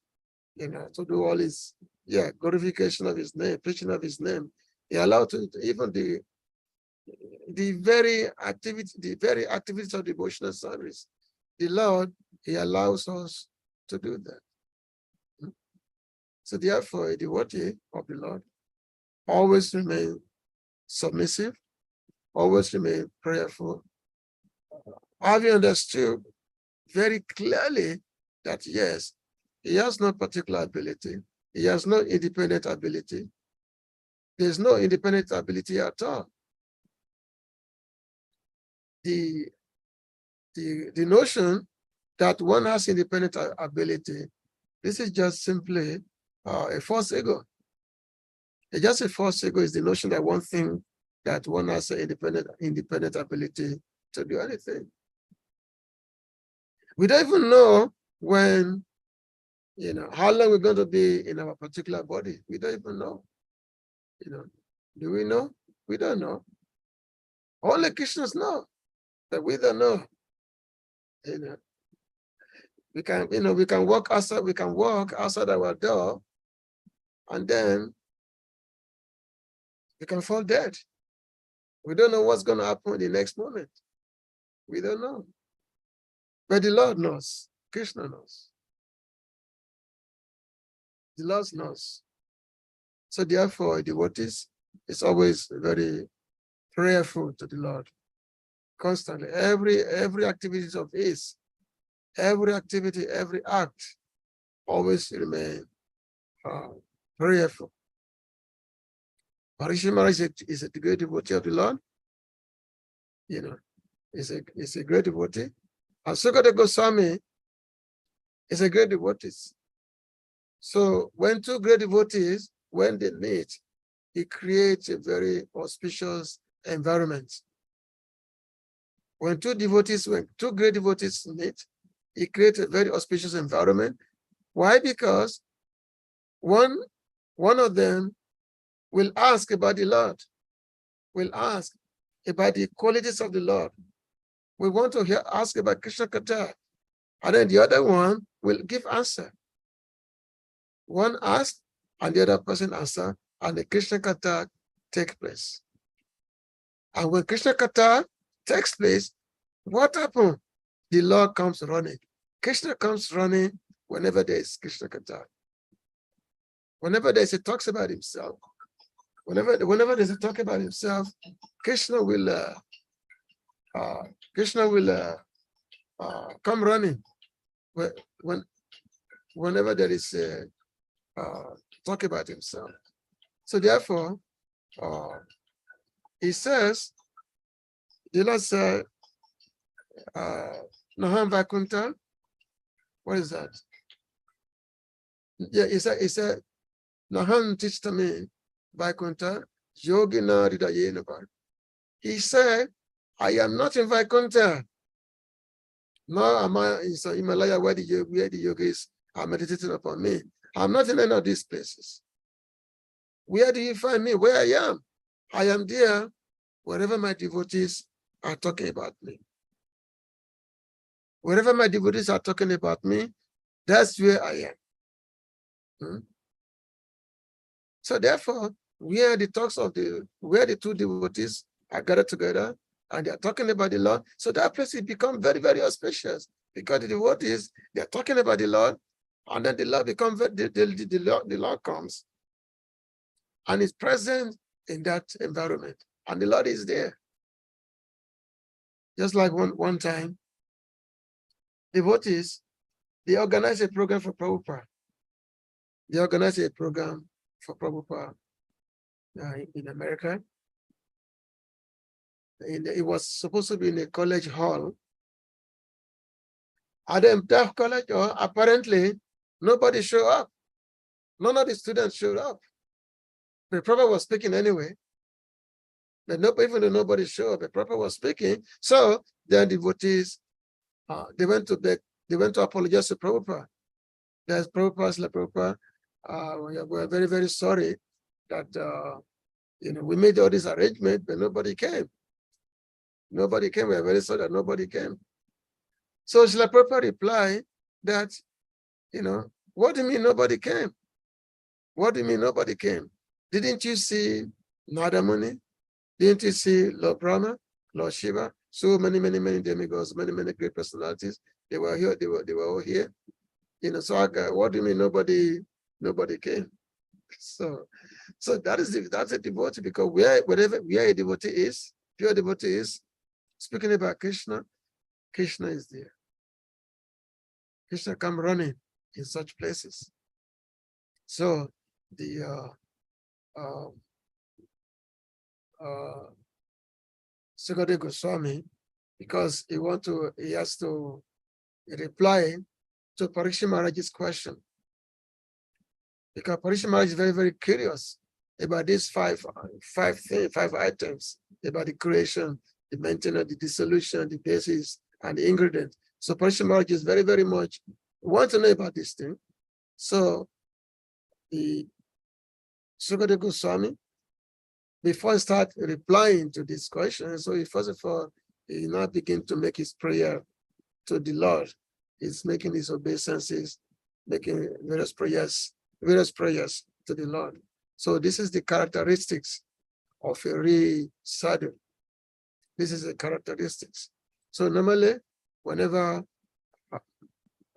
to do all his, glorification of his name, preaching of his name. He allows even the very activities of devotional service. The Lord, he allows us to do that. So therefore, a devotee of the Lord always remain submissive, always remain prayerful, having understood very clearly that yes, he has no particular ability, he has no independent ability. There's no independent ability at all. The notion that one has independent ability, this is just simply a false ego. It's just a false ego is the notion that one thing that one has an independent ability to do anything. We don't even know when, how long we're going to be in our particular body. We don't even know. Do we know? We don't know. Only Christians know, but we don't know. We can walk outside our door, and then we can fall dead. We don't know what's going to happen the next moment. We don't know. But the Lord knows. Krishna knows. The Lord knows. So therefore, devotees is always very prayerful to the Lord. Constantly. Every activity of his, every activity, every act always remain prayerful. Parikshit Maharaj is a great devotee of the Lord. You know, is a great devotee. And Sukadeva Goswami is a great devotee. So when two great devotees, when they meet, it creates a very auspicious environment. When two great devotees meet, it creates a very auspicious environment. Why? Because one of them will ask about the Lord, will ask about the qualities of the Lord. We want to ask about Krishna Katha, and then the other one will give answer. One asks, and the other person answer, and the Krishna Katha takes place. And when Krishna Katha takes place, what happens? The Lord comes running. Krishna comes running whenever there is Krishna Katha. Whenever there's a talks about himself, whenever there's a talk about himself, Krishna will come running. Whenever there is a talk about himself. So therefore, he says, the Lord said, Naham Vakunta. What is that? Yeah, he said, Naham Tichtame Vakunta, Yogina Ridayenava. He said, I am not in Vakunta. Nor am I in Himalaya where the yogis are meditating upon me. I'm not in any of these places. Where do you find me? Where I am? I am there wherever my devotees are talking about me. Wherever my devotees are talking about me, that's where I am. So therefore, where the two devotees are gathered together and they are talking about the Lord, so that place will become very, very auspicious because the devotees, they are talking about the Lord, and then the Lord becomes the Lord comes and is present in that environment, and the Lord is there. Just like one time, devotees, they organized a program for Prabhupada. They organized a program for Prabhupada in America. It was supposed to be in a college hall. At the entire college, apparently, nobody showed up. None of the students showed up. The Prabhupada was speaking anyway. But even though nobody showed up, the Prabhupada was speaking. So then devotees, they went to apologize to Prabhupada. There's Prabhupada, we're very, very sorry that we made all this arrangement, but nobody came. Nobody came. We're very sorry that nobody came. So Srila Prabhupada replied that, what do you mean nobody came? What do you mean nobody came? Didn't you see Narada Muni? Didn't you see Lord Brahma, Lord Shiva? So many demigods, many great personalities. They were here. They were all here. So what do you mean nobody came? So that's a devotee, because where a devotee is, pure devotee is speaking about Krishna, Krishna is there. Krishna come running in such places. So the Sukadeva Goswami, because he has to reply to Parikshit Maharaj's question. Because Parikshit Maharaj is very, very curious about these five items, about the creation, the maintenance, the dissolution, the basis, and the ingredient. So Parikshit Maharaj is very, very much want to know about this thing. So the Sukadeva Goswami, before he start replying to this question, so he first of all, he now begin to make his prayer to the Lord. He's making his obeisances, making various prayers to the Lord. So this is the characteristics of a real sadhu. This is the characteristics. So normally, whenever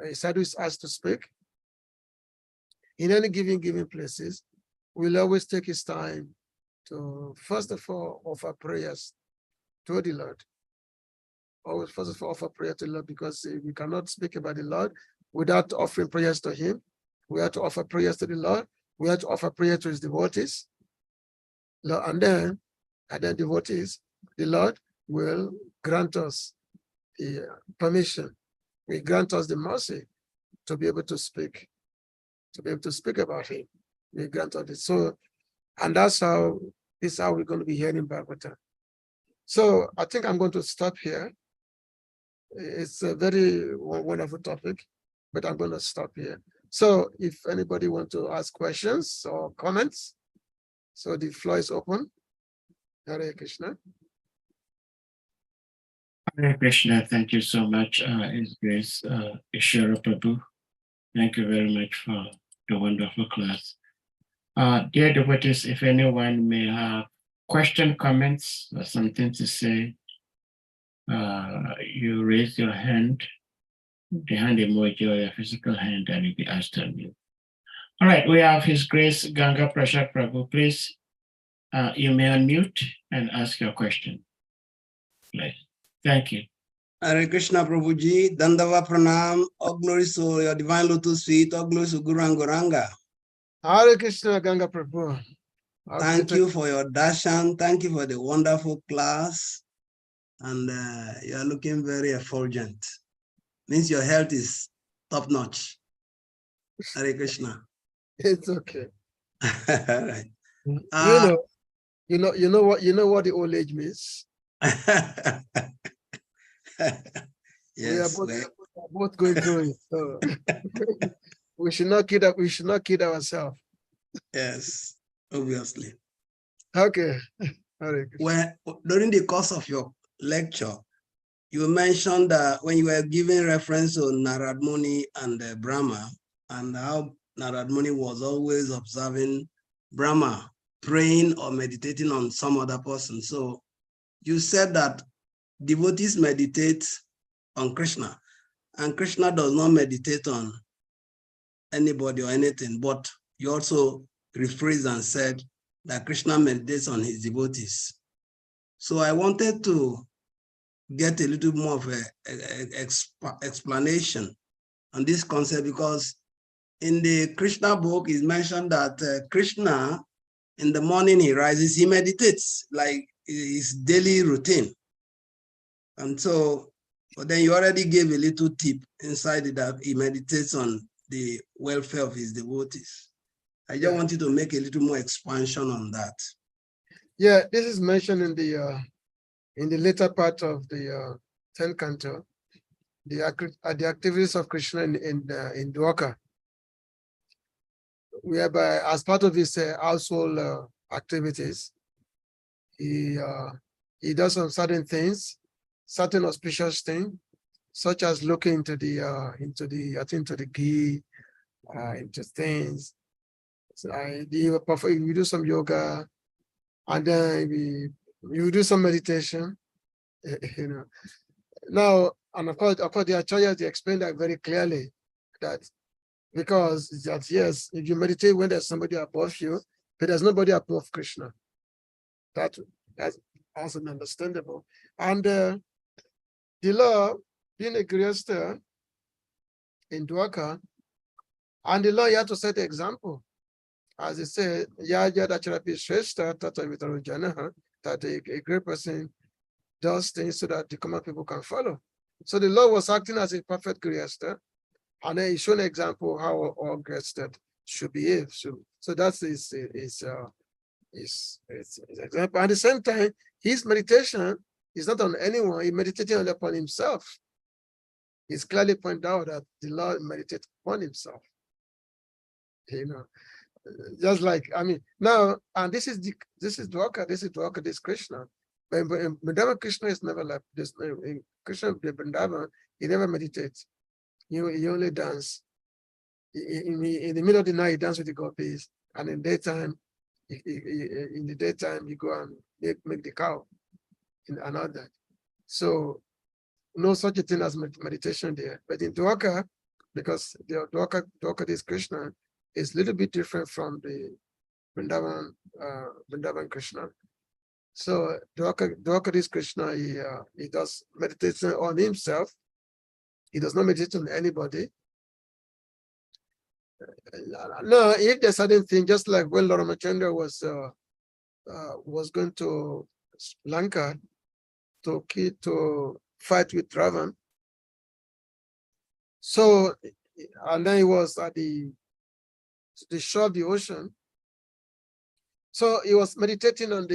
a sadhu is asked to speak, in any given places, we'll always take his time to, first of all, offer prayers to the Lord. Always, first of all, offer prayer to the Lord, because we cannot speak about the Lord without offering prayers to him. We have to offer prayers to the Lord. we have to offer prayer to his devotees. And then devotees, the Lord will grant us the permission. Will grant us the mercy to be able to speak about him. We grant us this. So, and this is how we're going to be hearing Bhagavatam. So I think I'm going to stop here. It's a very wonderful topic, but I'm going to stop here. So if anybody wants to ask questions or comments, so the floor is open. Hare Krishna. Hare Krishna, thank you so much, His Grace Isvara Prabhu. Thank you very much for the wonderful class. Dear devotees, if anyone may have question, comments, or something to say, you raise your hand, the hand emoji or your physical hand, and you'll be asked to unmute. All right, we have His Grace Ganga Prasad Prabhu. Please, you may unmute and ask your question. Please. Thank you. Hare Krishna Prabhuji, Dandava Pranam, all glory to your divine lotus feet, all glory to Guru Angoranga. Hare Krishna Ganga Prabhu. Thank you for your darshan. Thank you for the wonderful class. And you are looking very effulgent. Means your health is top notch. Hare Krishna. It's okay. Right. You know what the old age means. Yes, we are both going through it. So we should not kid ourselves. Yes, obviously. Okay. Well, during the course of your lecture, you mentioned that when you were giving reference to Narad Muni and Brahma, and how Narad Muni was always observing Brahma praying or meditating on some other person. So you said that devotees meditate on Krishna, and Krishna does not meditate on anybody or anything, but you also rephrased and said that Krishna meditates on his devotees. So I wanted to get a little more of an explanation on this concept, because in the Krishna book, it's mentioned that Krishna, in the morning he rises, he meditates, like his daily routine. And so, but then you already gave a little tip inside it that he meditates on the welfare of his devotees. I just wanted to make a little more expansion on that. Yeah, this is mentioned in the later part of the 10th canto, the activities of Krishna in Dwaka, whereby as part of his household activities, he does some certain things, certain auspicious things, such as looking into the ghee, into things. So we do some yoga, and then we do some meditation. You know. Now, and of course, the Acharyas, they explain that very clearly, that because that yes, if you meditate when there's somebody above you, but there's nobody above Krishna. That's also understandable. And the Lord, being a Grihastha in Dwaka, and the Lord, you have to set the example. As it said, that a great person does things so that the common people can follow. So the Lord was acting as a perfect Grihastha, and then he showed an example how all Grihasthas should behave. So that's his example. At the same time, his meditation is not on anyone, he meditated only upon himself. He's clearly pointed out that the Lord meditated upon himself. You know, just like, I mean, now, and this is Dwaka, this is Krishna. But Vrindavan Krishna is never like this. In Krishna, Vrindavan, he never meditates. He only dance. In the middle of the night, he dances with the gopis, and in daytime, in the daytime, you go and make the cow and all that. So, no such a thing as meditation there. But in Dwaka, because the Dwaka is Krishna, is a little bit different from the Vrindavan Krishna. So Dwaka is Krishna, he does meditation on himself. He does not meditate on anybody. No, if there's certain thing, just like when Lord Ramachandra was going to Lanka to fight with Ravan. So, and then he was at the shore of the ocean. So he was meditating on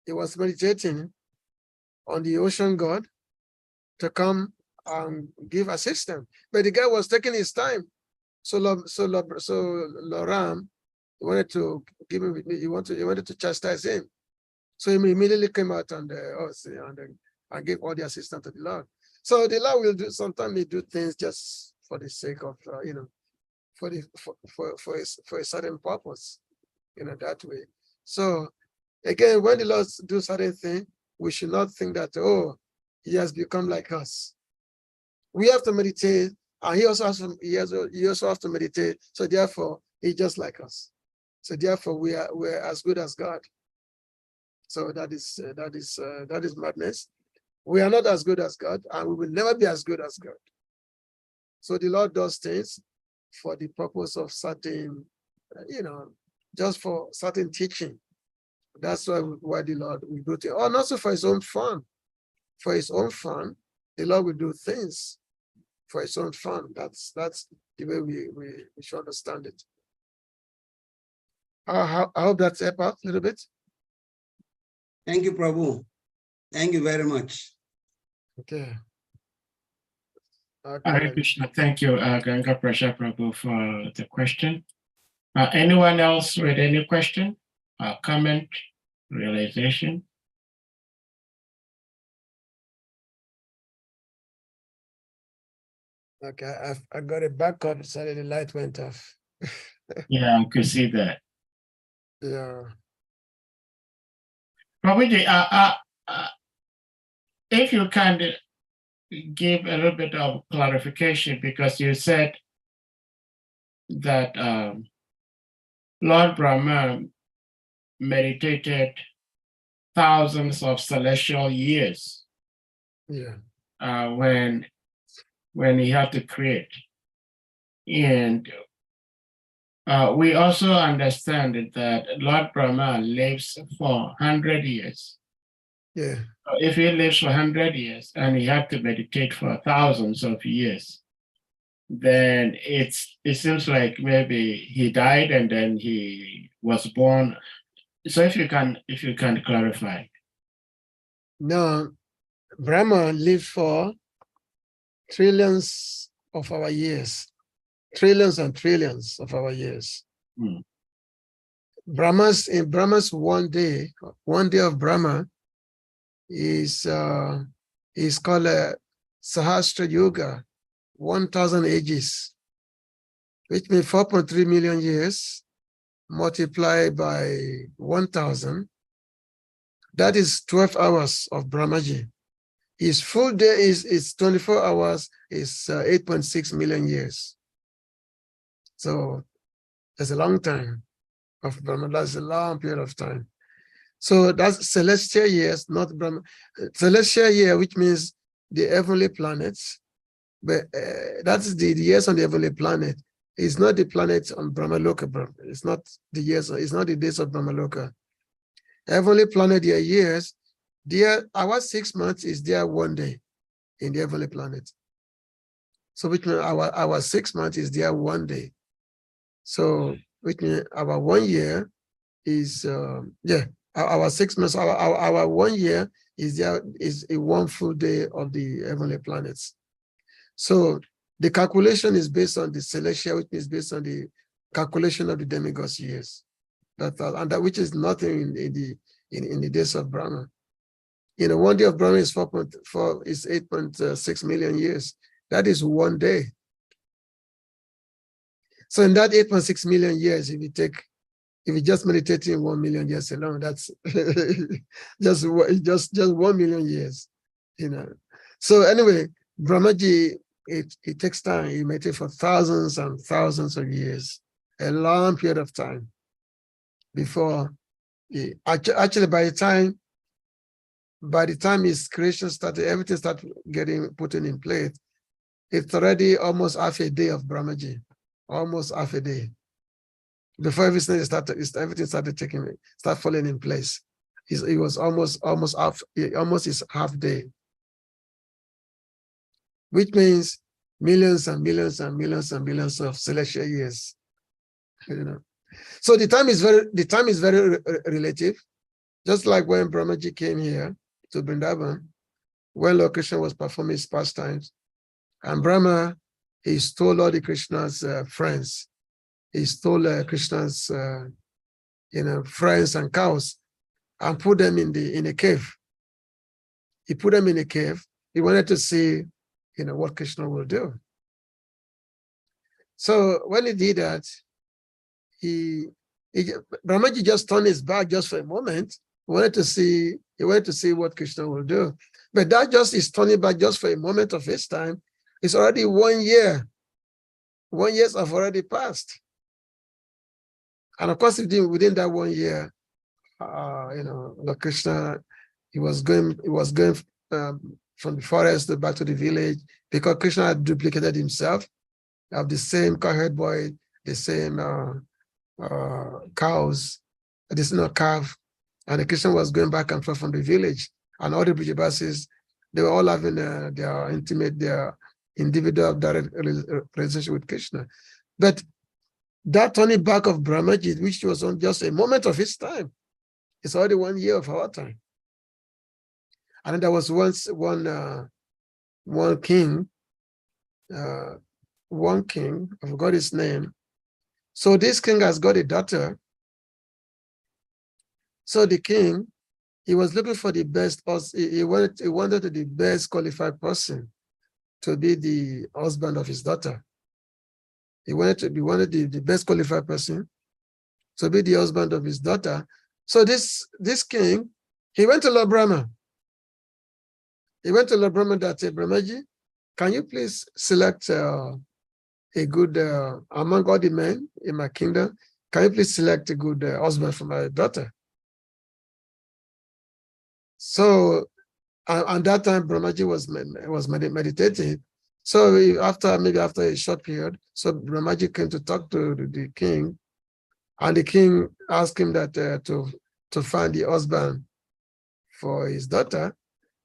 he was meditating on the ocean god to come and give assistance. But the guy was taking his time. So Loram wanted to give him, he wanted to chastise him. So he immediately came out and gave all the assistance to the Lord. So the Lord will do, sometimes he do things just for the sake of, for a certain purpose, that way. So again, when the Lord do certain thing, we should not think that, oh, he has become like us. We have to meditate, and he also has to meditate. So therefore, he's just like us. So therefore, we're as good as God. So that is madness. We are not as good as God, and we will never be as good as God. So the Lord does things for the purpose of certain, just for certain teaching. That's why the Lord will do things, or not so for his own fun. For his own fun, the Lord will do things for his own fun. That's the way we should understand it. I hope that's helped out a little bit. Thank you, Prabhu. Thank you very much. Okay. Hare Krishna. Thank you, Ganga Prasad Prabhu, for the question. Anyone else with any question, comment, realization? Okay, I got it back up. Suddenly the light went off. Yeah, I could see that. Yeah. Prabhuji, if you can give a little bit of clarification, because you said that Lord Brahma meditated thousands of celestial years. Yeah. When he had to create. And we also understand that Lord Brahma lives for 100 years. Yeah. If he lives for 100 years and he had to meditate for thousands of years, then it seems like maybe he died and then he was born. So if you can clarify. No, Brahma lived for trillions of our years, trillions and trillions of our years. Hmm. In Brahma's one day of Brahma is called a Sahasra Yuga, 1,000 ages, which means 4.3 million years multiplied by 1,000. That is 12 hours of Brahmaji. His full day is 24 hours, is 8.6 million years. So that's a long time of Brahma. That's a long period of time. So that's celestial years, not Brahma. Celestial year, which means the heavenly planets. But that's the years on the heavenly planet. It's not the planet on Brahmaloka. It's not the years. It's not the days of Brahmaloka. Heavenly planet, their years. Our 6 months is their one day in the heavenly planet. So which means our 6 months is their one day. So which means our 1 year is our 6 months, our 1 year is a one full day of the heavenly planets. So the calculation is based on the celestial, which is based on the calculation of the demigods years. That which is nothing in the days of Brahma. 1 day of Brahma is 8.6 million years. That is 1 day. So in that 8.6 million years, if you just meditate in 1 million years alone, that's just 1 million years. So anyway, Brahmaji, it takes time. He meditates for thousands and thousands of years, a long period of time before actually by the time his creation started, everything started getting put in place. it's already almost half a day of Brahmaji, almost half a day. Before everything started falling in place. It was almost his half day, which means millions and millions and millions and millions of celestial years. So the time is very relative. Just like when Brahmaji came here to Vrindavan, when Lord Krishna was performing his pastimes, and Brahma, he stole all the Krishna's friends. He stole Krishna's friends and cows and put them in a cave. He put them in a cave. He wanted to see what Krishna will do. So when he did that, Brahmaji just turned his back just for a moment. He wanted to see what Krishna will do. But that just is turning back just for a moment of his time. It's already 1 year. 1 year have already passed. And of course, within that 1 year, Lord Krishna, he was going from the forest back to the village because Krishna had duplicated himself, of the same cowherd boy, the same cows, the same calf, and the Krishna was going back and forth from the village, and all the Brijabasis, they were all having their intimate, their individual direct relationship with Krishna. But that turning back of Brahmaji, which was on just a moment of his time, it's already 1 year of our time. And there was once one king, I forgot his name. So this king has got a daughter. So the king, he was looking for the best, he wanted the best qualified person to be the husband of his daughter. He wanted the best qualified person to be the husband of his daughter. So this king, he went to Lord Brahma. He went to Lord Brahma that said, Brahmaji, can you please select a good, among all the men in my kingdom, can you please select a good husband for my daughter? So, and that time Brahmaji was meditating. So after a short period, so Brahmaji came to talk to the king, and the king asked him that to find the husband for his daughter.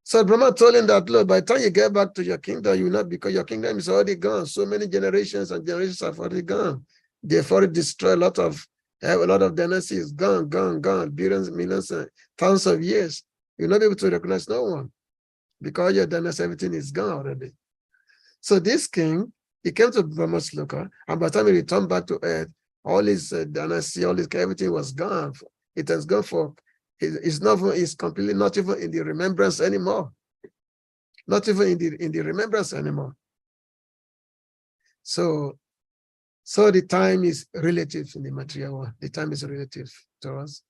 So Brahma told him that, look, by the time you get back to your kingdom, you will not, because your kingdom is already gone. So many generations and generations have already gone. They've already destroyed a lot of dynasties, gone, billions, millions, thousands of years. You'll not be able to recognize no one because your dynasty, everything is gone already. So this king, he came to Brahma's loka, and by the time he returned back to earth, all his dynasty, everything was gone. It has gone for. It's completely not even in the remembrance anymore. Not even in the remembrance anymore. So the time is relative in the material world. The time is relative to us.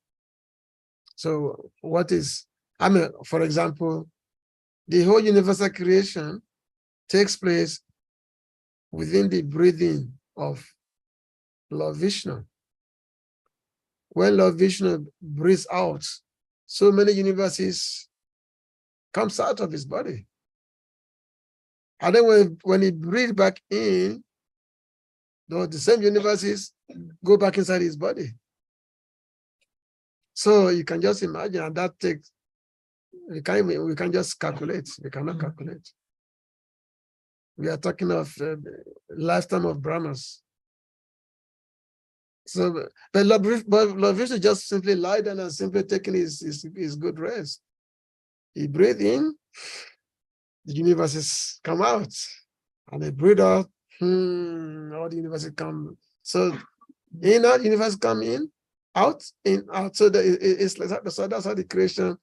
So for example, the whole universal creation takes place within the breathing of Lord Vishnu. When Lord Vishnu breathes out, so many universes comes out of his body. And then when he breathes back in, the same universes go back inside his body. So you can just imagine, and that takes, we can just calculate. We cannot calculate. We are talking of lifetime of Brahmas. So, but Lord Vishnu just simply lied down and simply taking his good rest. He breathed in, the universes come out, and they breathe out, all the universes come. So in out, universe come in, out, in, out. So it's like that. So that's how the creation,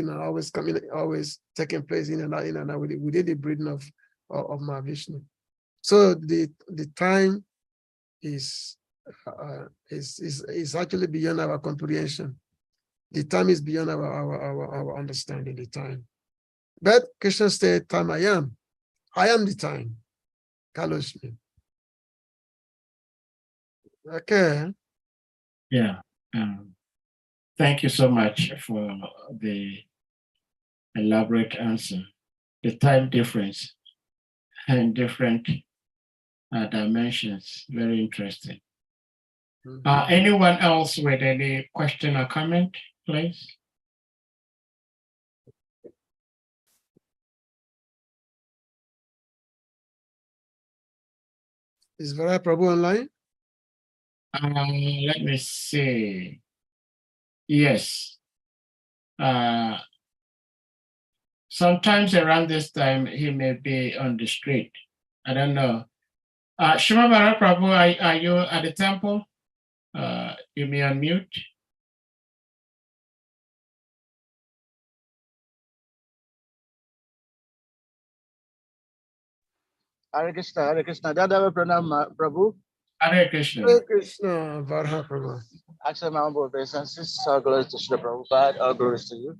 always coming, always taking place in and out within the breathing of Mahavishnu. So the time is actually beyond our comprehension. The time is beyond our understanding, the time. But Krishna said, time I am the time. Kaloshmi. Okay. Yeah. Thank you so much for the elaborate answer. The time difference in different dimensions. Very interesting. Anyone else with any question or comment, please? Isvara Prabhu online? Let me see. Yes. Sometimes around this time, he may be on the street. I don't know. Srimad Prabhu, are you at the temple? You may unmute. Hare Krishna. Dada Pranam, Prabhu. Hare Krishna. Hare Krishna, Varha Prabhu. Actually, my humble obeisances, all glories to Srila Prabhupada, all glories to you.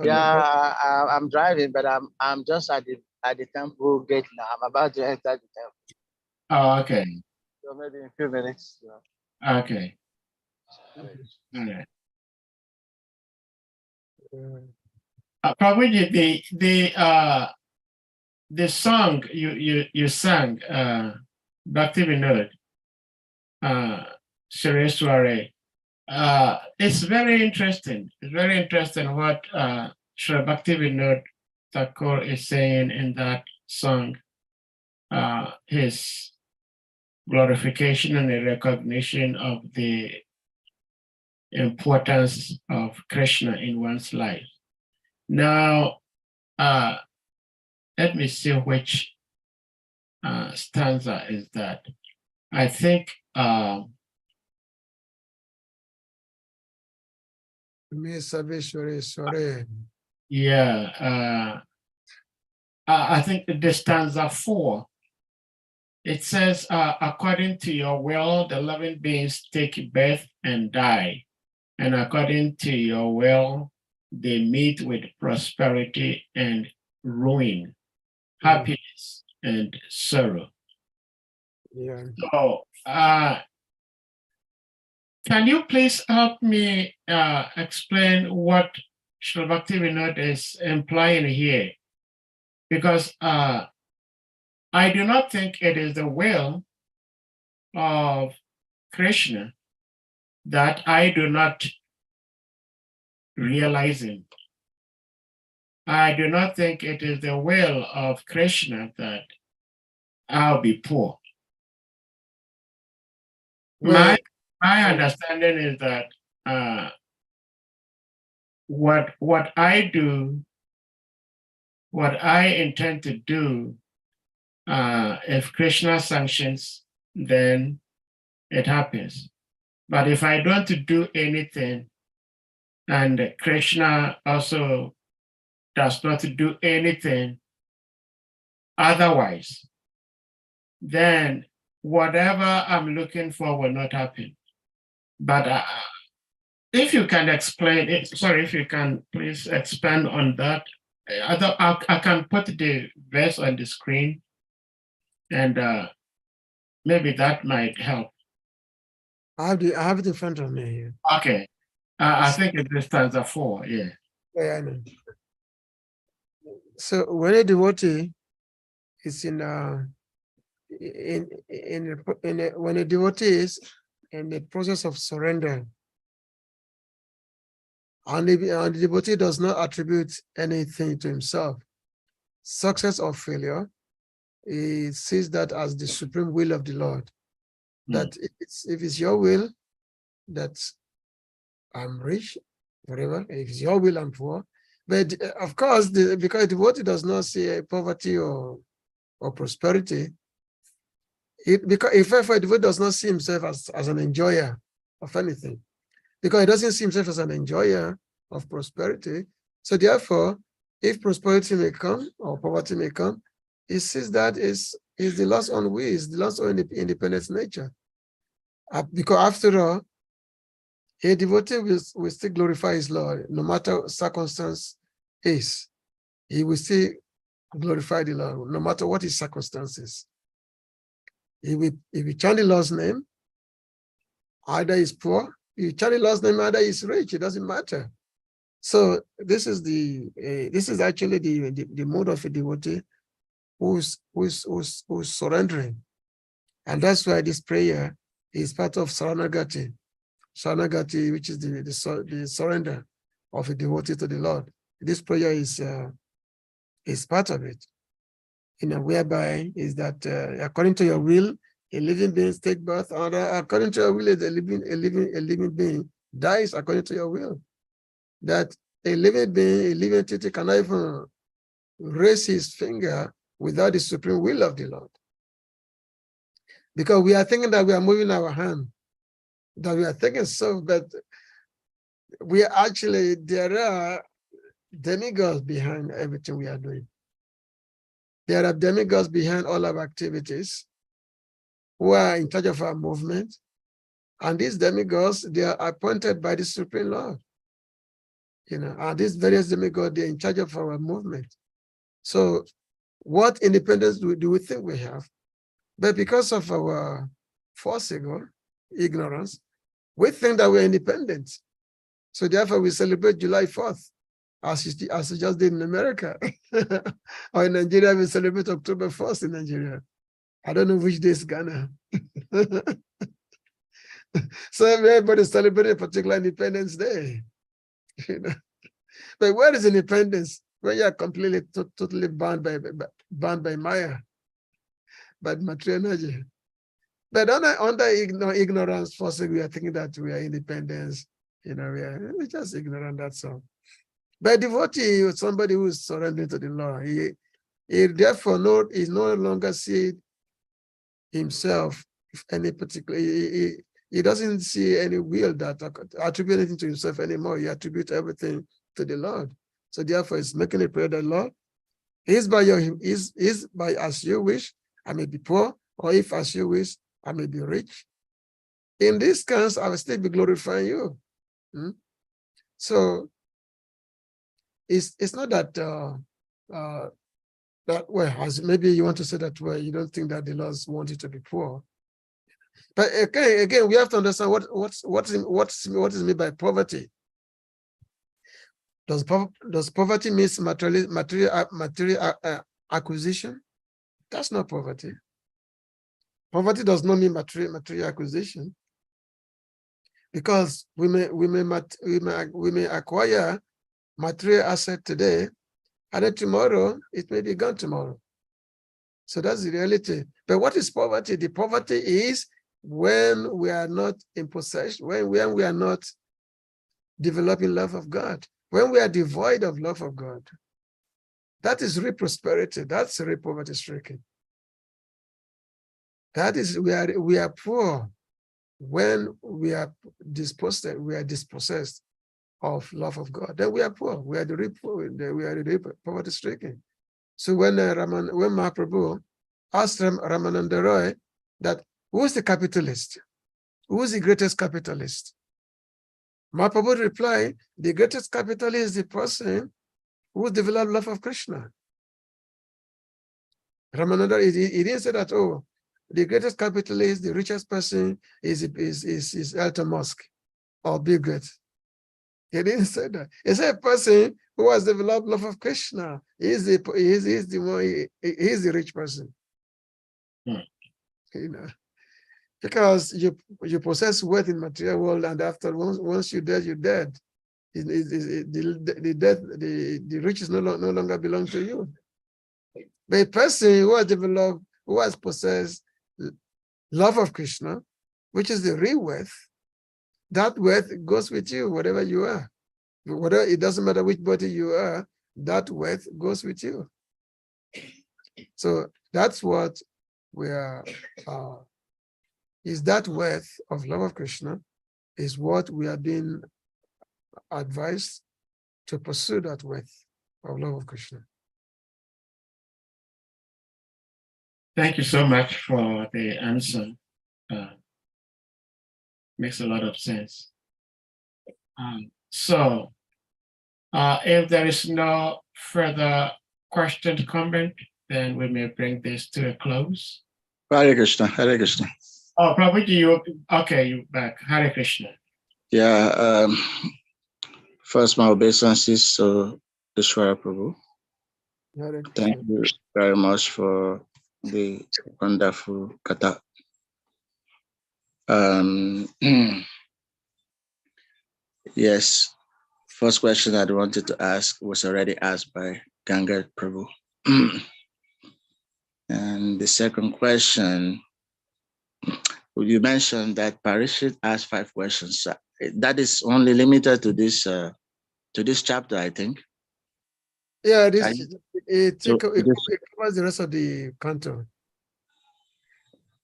Yeah, I'm driving, but I'm just at the temple gate now. I'm about to enter the temple. Oh, okay. So maybe in a few minutes. Okay. All right. Prabhuji, the song you sang, Bhakti Vinod, Suresware, it's very interesting. It's very interesting what Sri Bhakti Vinod Thakur is saying in that song. His glorification and the recognition of the importance of Krishna in one's life. Now, let me see which stanza is that. I think I think the stanza 4, it says, according to your will, the living beings take birth and die. And according to your will, they meet with prosperity and ruin, happiness and sorrow. Yeah. So, can you please help me explain what Sri Bhakti Vinod is implying here? Because I do not think it is the will of Krishna that I do not realize it. I do not think it is the will of Krishna that I'll be poor. Well, my understanding is that what I do, what I intend to do, if Krishna sanctions, then it happens. But if I don't do anything, and Krishna also does not do anything otherwise, then whatever I'm looking for will not happen. But if you can explain it, sorry, if you can please expand on that. I can put the verse on the screen, and maybe that might help. I have it in front of me here. Okay. I think it's stanza 4, yeah. Yeah, I know. So when a devotee is when a devotee is in the process of surrender, and the devotee does not attribute anything to himself, success or failure, he sees that as the supreme will of the Lord. That if it's your will that I'm rich, whatever, if it's your will I'm poor. But of course, because the devotee does not see poverty or prosperity, because if a devotee does not see himself as an enjoyer of anything, because he doesn't see himself as an enjoyer of prosperity, so therefore, if prosperity may come or poverty may come, he sees that is the loss on will, is the loss on independent nature. Because after all, a devotee will still glorify his Lord, no matter what circumstance is. He will still glorify the Lord, no matter what his circumstances. If he chant the Lord's name, either he's poor, if he chant the Lord's name, either he's rich, it doesn't matter. So this is actually the mode of a devotee who's surrendering. And that's why this prayer is part of Saranagati. Saranagati, which is the surrender of a devotee to the Lord. This prayer is part of it. Whereby is that according to your will, a living being take birth, or according to your will, a living being dies according to your will. That a living being, a living entity cannot even raise his finger without the supreme will of the Lord. Because we are thinking that we are moving our hand, that we are thinking so, but we are actually, there are demigods behind everything we are doing. There are demigods behind all our activities who are in charge of our movement. And these demigods, they are appointed by the Supreme Lord. And these various demigods, they're in charge of our movement. So what independence do we think we have? But because of our false ego, ignorance, we think that we're independent. So therefore we celebrate July 4th, as you just did in America. Or in Nigeria, we celebrate October 1st in Nigeria. I don't know which day is Ghana. So everybody celebrating a particular Independence Day. But where is independence? When you are completely, totally bound by Maya, by material energy. But under ignorance, firstly, we are thinking that we are independent. We're just ignorant, that's all. But devotee is somebody who is surrendering to the Lord. He therefore is no longer see himself any particular. He doesn't see any will that attribute anything to himself anymore. He attributes everything to the Lord. So therefore, he's making a prayer that Lord, is by as you wish, I may be poor, or if as you wish, I may be rich. In this case, I will still be glorifying you. So it's not that as maybe you want to say that you don't think that the Lord wants you to be poor. But again, we have to understand what is meant by poverty. Does poverty mean material acquisition? That's not poverty. Poverty does not mean material acquisition, because we may acquire material asset today, and then tomorrow it may be gone tomorrow. So that's the reality. But what is poverty? The poverty is when we are not in possession, when we are not developing love of God, when we are devoid of love of God. That is real prosperity. That's real poverty stricken. That is, we are poor when we are dispossessed of love of God. Then we are poor. We are the real poor. We are the real poverty stricken. So when Mahaprabhu asked Ramananda Roy that who's the capitalist? Who's the greatest capitalist? Mahaprabhu replied, the greatest capitalist is the person who developed love of Krishna. Ramananda, he didn't say that, oh, the greatest capitalist, the richest person is Elton Musk or Bill Gates. He didn't say that. He said a person who has developed love of Krishna. He's the rich person. Because you possess wealth in material world, and after once you're dead, you're dead. The riches no longer belong to you. But a person who has developed, who has possessed love of Krishna, which is the real wealth, that wealth goes with you, whatever you are. It doesn't matter which body you are, that wealth goes with you. So that's what we are, is that wealth of love of Krishna is what we are being advised to pursue, that wealth of love of Krishna. Thank you so much for the answer. Makes a lot of sense. So if there is no further question, comment, then we may bring this to a close. Hare Krishna, Hare Krishna. Oh, Prabhu, you're back. Hare Krishna. Yeah, first my obeisances to Isvara Prabhu. Hare Thank Krishna. you very much for the wonderful kata. Yes, first question I wanted to ask was already asked by Ganga Prabhu. And the second question, you mentioned that Parishit asked 5 questions. That is only limited to this chapter, I think. Yeah, I- it so covers the rest of the canto.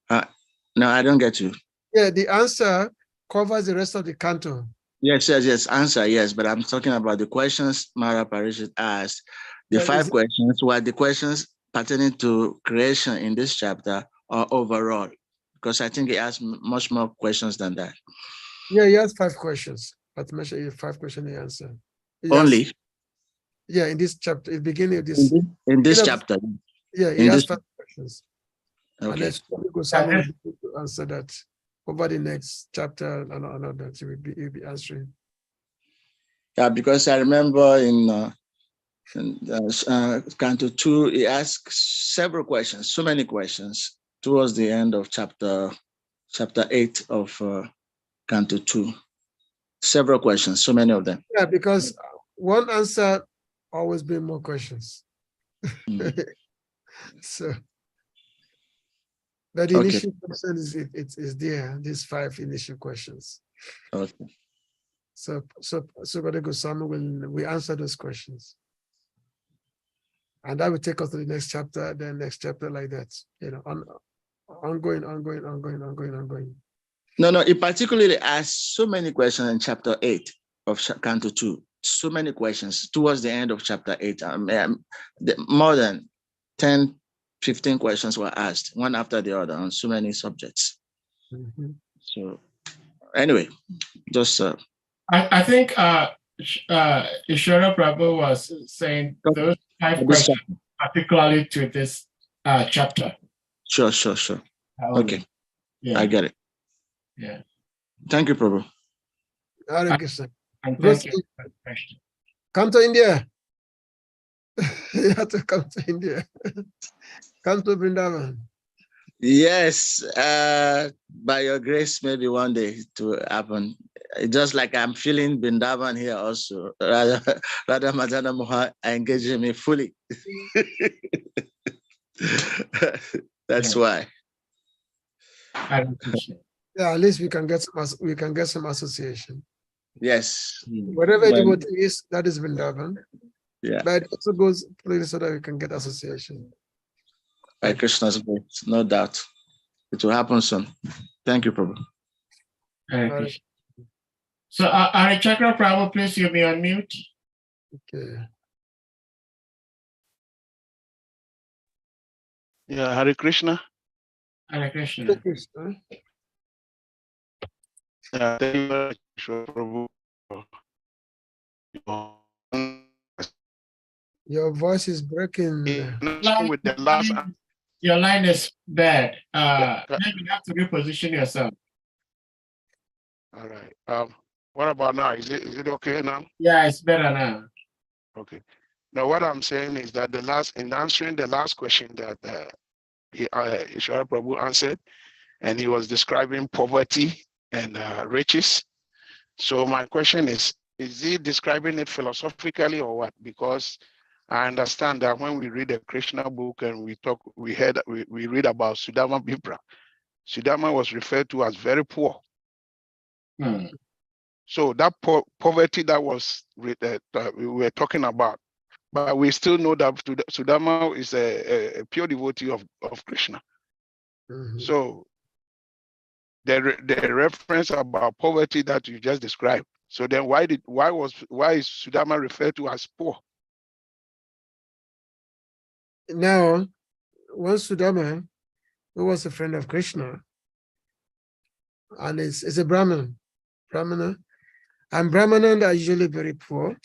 No, I don't get you. Yeah, the answer covers the rest of the canto. Yes, answer, yes, but I'm talking about the questions Mara Parishit asked. The 5 questions were the questions pertaining to creation in this chapter or overall, because I think he asked much more questions than that. Yeah, he has 5 questions. But mention 5 questions he answered. Only? Yeah, in this chapter, in the beginning of this. In this chapter? Yeah, he has 5 questions. Okay. And then Goswami will be able to answer that over the next chapter and another that he'll be answering. Yeah, because I remember in Canto 2, he asked several questions, so many questions, towards the end of chapter 8 of Canto 2. Several questions, so many of them. Yeah, because one answer always brings more questions. So, but the initial question is there, these 5 initial questions. Okay. So Brother Goswami will answer those questions. And that will take us to the next chapter, then next chapter like that, ongoing. No, he particularly asked so many questions in chapter 8 of Canto 2. So many questions towards the end of chapter 8. More than 10, 15 questions were asked, one after the other, on so many subjects. Mm-hmm. So anyway, just... I think Isvara Prabhu was saying those 5 questions, particularly to this chapter. Sure. Okay. Yeah. I get it. Yeah. Thank you, Prabhu. Hare Krishna. Thank you for the question. Come to India. You have to come to India. Come to Vrindavan. Yes, by your grace, maybe one day it will happen. Just like I'm feeling Vrindavan here also. Radha Madana Moha engaging me fully. That's why. Yeah, at least we can get some association. Yes. Whatever devotee is, that is Vrindavan. Yeah. But it also goes places so that we can get association. By Krishna's grace, no doubt. It will happen soon. Thank you, Prabhu. Right. So, Hare Chakra Prabhu, please you be on mute. Okay. Yeah, Hare Krishna. Hare Krishna. Hare Krishna. Thank you very much, Prabhu. Your voice is breaking. With the last... Your line is bad. Maybe you have to reposition yourself. All right. What about now? Is it okay now? Yeah, it's better now. Okay. Now, what I'm saying is that in answering the last question that Isvara Prabhu answered, and he was describing poverty and riches. So my question is he describing it philosophically or what? Because I understand that when we read the Krishna book and we read about Sudama Vipra, Sudama was referred to as very poor. So that poverty that was we were talking about, but we still know that Sudama is a pure devotee of Krishna. Mm-hmm. So the reference about poverty that you just described. So then why is Sudama referred to as poor? Now, one Sudama, who was a friend of Krishna, and is a Brahmana, and Brahmanas are usually very poor.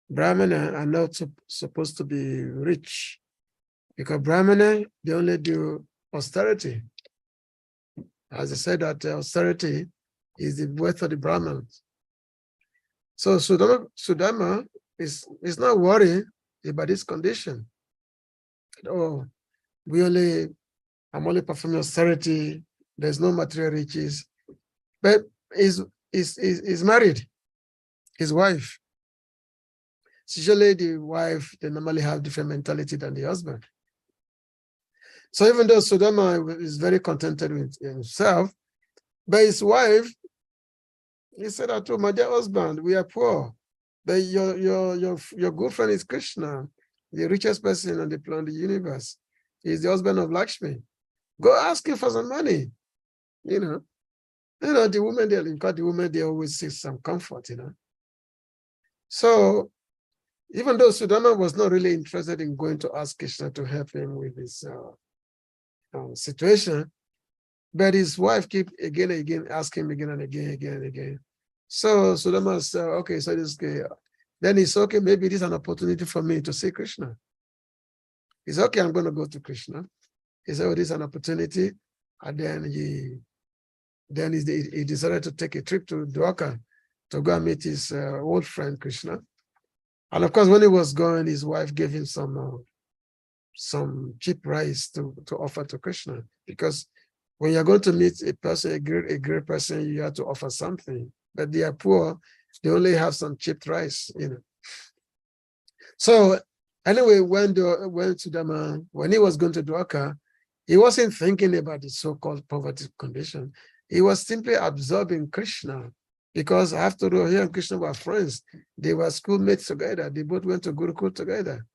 Brahmanas are not supposed to be rich, because Brahmanas, they only do austerity. As I said, that austerity is the wealth of the Brahmins. So Sudama is not worried about this condition. said, oh, I'm only performing austerity. There's no material riches. But he's married, his wife. Usually the wife, they normally have different mentality than the husband. So even though Sudama is very contented with himself, but his wife, he said, I told my dear husband, we are poor, but your good friend is Krishna, the richest person on the planet, the universe. He's the husband of Lakshmi. Go ask him for some money. The women, they always seek some comfort, So even though Sudama was not really interested in going to ask Krishna to help him with this situation, but his wife keep again and again asking him again and again. So Sudama said, okay, so this guy, then it's okay, maybe this is an opportunity for me to see Krishna. He's okay, I'm going to go to Krishna. He said, oh, this is an opportunity. And then he decided to take a trip to Dwarka to go and meet his old friend Krishna. And of course, when he was going, his wife gave him some cheap rice to offer to Krishna, because when you're going to meet a person, a great person, you have to offer something. But they are poor; they only have some cheap rice, So anyway, when Sudama, when he was going to Dwarka, he wasn't thinking about the so-called poverty condition. He was simply absorbing Krishna, because after all, he and Krishna were friends. They were schoolmates together. They both went to Gurukul together.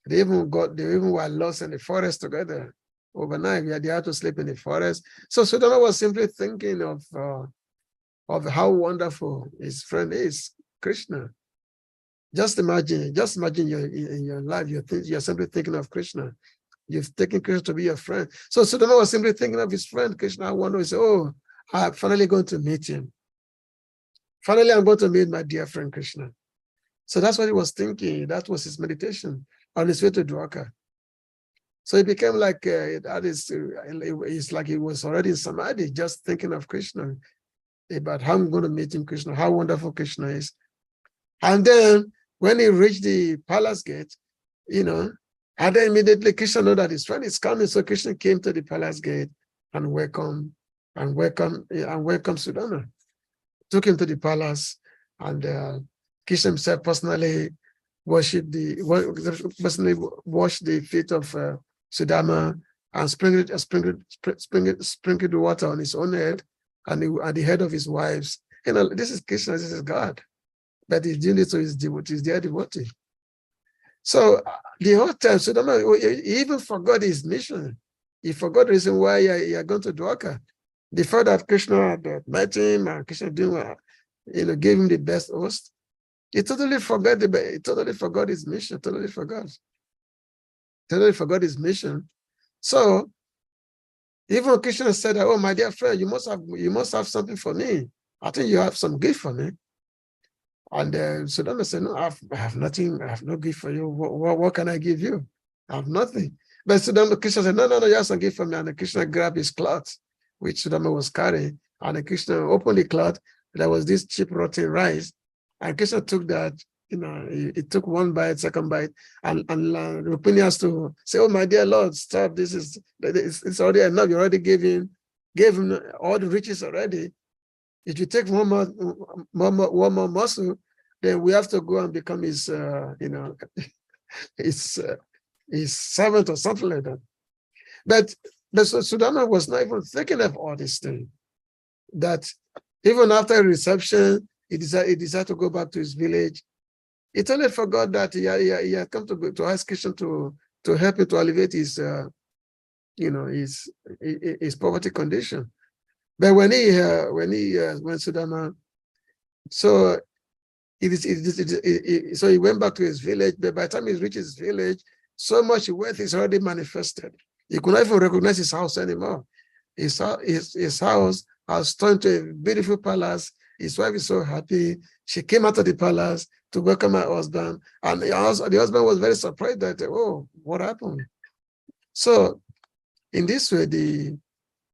They even were lost in the forest together. Overnight, they had to sleep in the forest. So Sudama was simply thinking of how wonderful his friend is, Krishna. Just imagine in your life, you're simply thinking of Krishna. You've taken Krishna to be your friend. So Sudama was simply thinking of his friend, Krishna. I wonder, he said, oh, I'm finally going to meet him. Finally, I'm going to meet my dear friend Krishna. So that's what he was thinking. That was his meditation on his way to Dwarka. So it became like it's like he was already in Samadhi, just thinking of Krishna, about how I'm going to meet him, Krishna, how wonderful Krishna is. And then when he reached the palace gate, and then immediately Krishna knew that his friend is coming. So Krishna came to the palace gate and welcomed Sudama. Took him to the palace, and Krishna himself personally washed the feet of Sudama and sprinkled the water on his own head and at the head of his wives. This is Krishna, this is God, but he's doing it to his devotees, their devotee. So the whole time, Sudama, he even forgot his mission. He forgot the reason why he had gone to Dwarka. The fact that Krishna had met him and Krishna gave him the best host, he totally forgot his mission. Totally forgot his mission. So even Krishna said, "Oh, my dear friend, you must have something for me. I think you have some gift for me." And Sudama said, "No, I have nothing. I have no gift for you. What can I give you? I have nothing." But Krishna said, "No, you have some gift for me." And Krishna grabbed his cloth, which Sudama was carrying, and Krishna opened the cloth. There was this cheap rotten rice, and Krishna took that. He took one bite, second bite, and Rukmini has to say, "Oh, my dear Lord, stop! It's already enough. You already gave him all the riches already. If you take one more muscle, then we have to go and become his, his servant or something like that." But Sudama was not even thinking of all these things. That even after reception, he decided to go back to his village. He totally forgot that he had come to ask Krishna to help him to alleviate his poverty condition. But when Sudama, so he went back to his village. But by the time he reached his village, so much wealth is already manifested. He could not even recognize his house anymore. His house has turned to a beautiful palace. His wife is so happy. She came out of the palace to welcome her husband. And the husband was very surprised that, oh, what happened? So in this way, the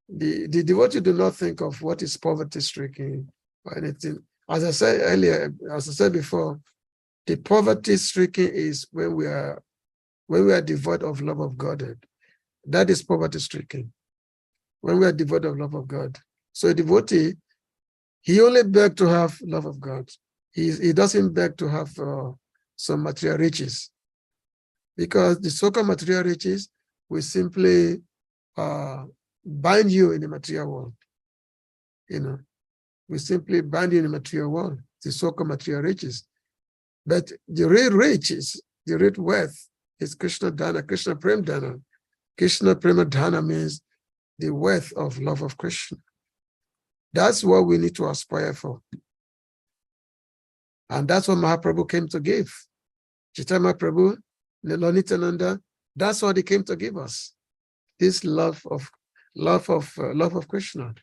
devotee do not think of what is poverty-stricken or anything. As I said earlier, as I said before, the poverty-stricken is when we are when we are devoid of love of God, that is poverty-stricken. When we are devoid of love of God. So a devotee, he only begs to have love of God. He doesn't beg to have some material riches, because the so-called material riches will simply bind you in the material world. We simply bind you in the material world, the so-called material riches. But the real riches, the real wealth is Krishna Dana, Krishna Prem Dana. Krishna Prema Dana means the wealth of love of Krishna. That's what we need to aspire for. And that's what Mahaprabhu came to give. Chaitanya Prabhu, Nityananda, that's what he came to give us. This love of Krishna.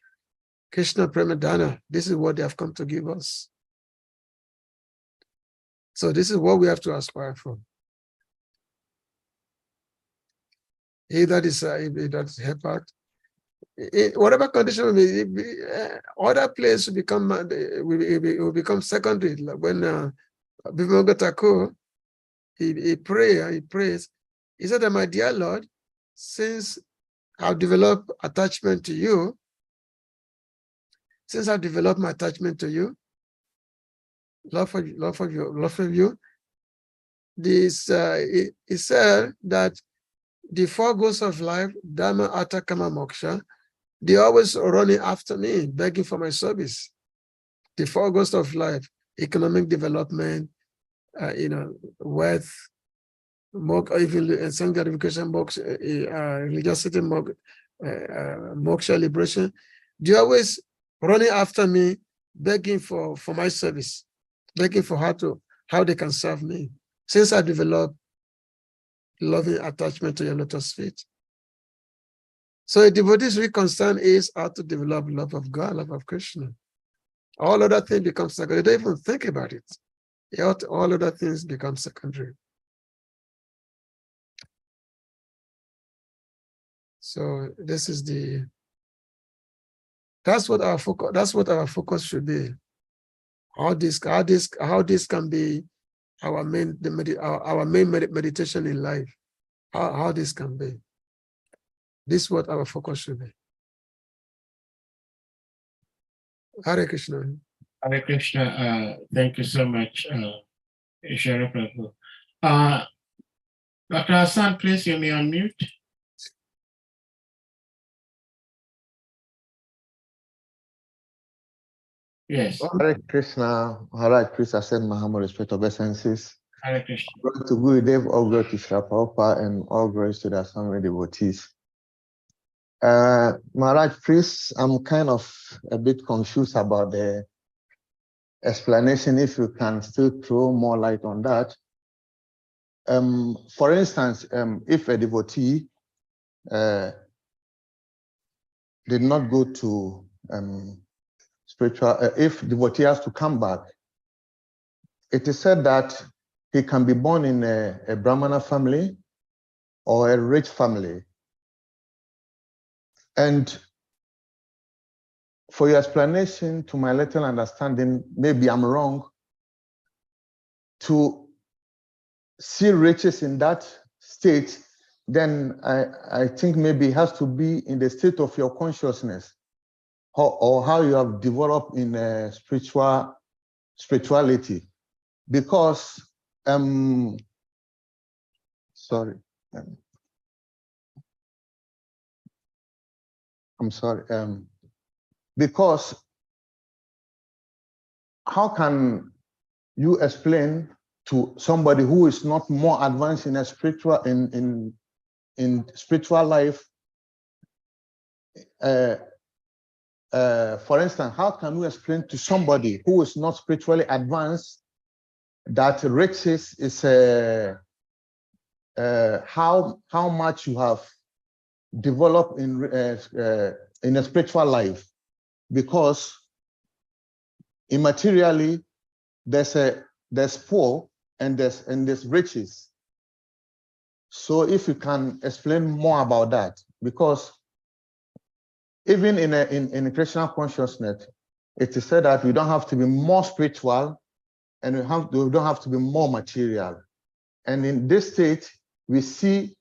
Krishna Prema Dana, this is what they have come to give us. So this is what we have to aspire for. He that is hepat, whatever condition will be, other place will become secondary. Like when Bhimanga Thakur, he prays. He said that, my dear Lord, since I've developed attachment to you, since I've developed my attachment to you, love of you, this he said that the four goals of life, Dharma, Artha, Kama, Moksha, they always running after me, begging for my service. The four goals of life, economic development, wealth, even some gratification, religiosity, moksha, liberation. They always running after me, begging for my service, begging for how they can serve me. Since I developed loving attachment to your lotus feet. So a devotee's real concern is how to develop love of God, love of Krishna. All other things become secondary. They don't even think about it. All other things become secondary. So this is that's what our focus should be. How this can be our main meditation in life. How this can be. This is what our focus should be. Hare Krishna. Hare Krishna. Thank you so much, Ishara Prabhu. Dr. Hassan, please, you may unmute. Yes. Hare Krishna, Hare Krishna, send Mahamud, respect of essences. Hare Krishna. Glory to Gurudev, all glory to Srila Prabhupada, and all glory to the Assembly devotees. Maharaj, please, I'm kind of a bit confused about the explanation, if you can still throw more light on that. For instance, if a devotee did not go to spiritual, if devotee has to come back, it is said that he can be born in a Brahmana family or a rich family. And for your explanation, to my little understanding, maybe I'm wrong, to see riches in that state, then I think maybe it has to be in the state of your consciousness, or how you have developed in spirituality. Because, sorry. I'm sorry. Because how can you explain to somebody who is not more advanced in a spiritual in spiritual life? For instance, how can you explain to somebody who is not spiritually advanced that riches is how much you have developed in a spiritual life? Because immaterially there's poor and there's riches. So if you can explain more about that, because even in a Krishna consciousness, it is said that we don't have to be more spiritual and we don't have to be more material. And in this state, we see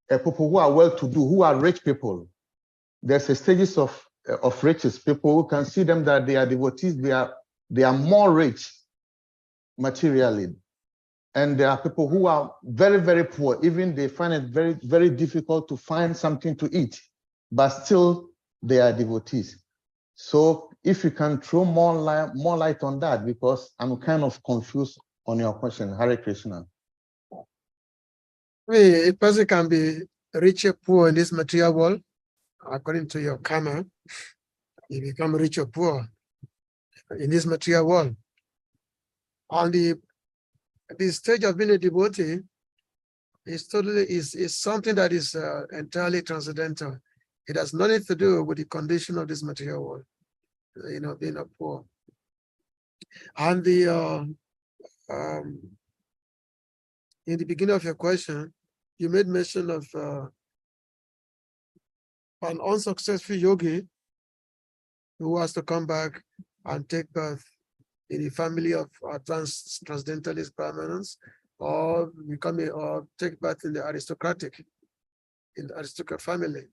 people who are well-to-do, who are rich people. There's a stages of riches. People who can see them that they are devotees, they are more rich materially. And there are people who are very, very poor. Even they find it very, very difficult to find something to eat, but still they are devotees. So if you can throw more light on that, because I'm kind of confused on your question. Hare Krishna. A person can be rich or poor in this material world, according to your karma. You become rich or poor in this material world. On the stage of being a devotee is something that is entirely transcendental. It has nothing to do with the condition of this material world, being a poor. And in the beginning of your question, you made mention of an unsuccessful yogi who has to come back and take birth in a family of advanced transcendentalist Brahmins, or take birth in the aristocrat family,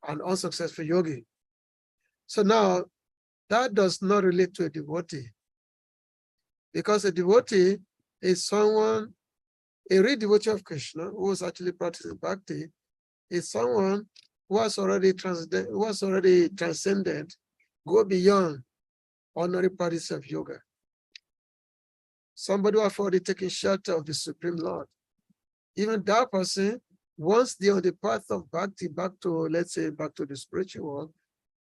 an unsuccessful yogi. So now that does not relate to a devotee, because a devotee is someone, a real devotee of Krishna who is actually practicing bhakti, is someone who has already transcended, go beyond ordinary practice of yoga. Somebody who has already taken shelter of the Supreme Lord. Even that person, once they're on the path of bhakti, back to the spiritual world,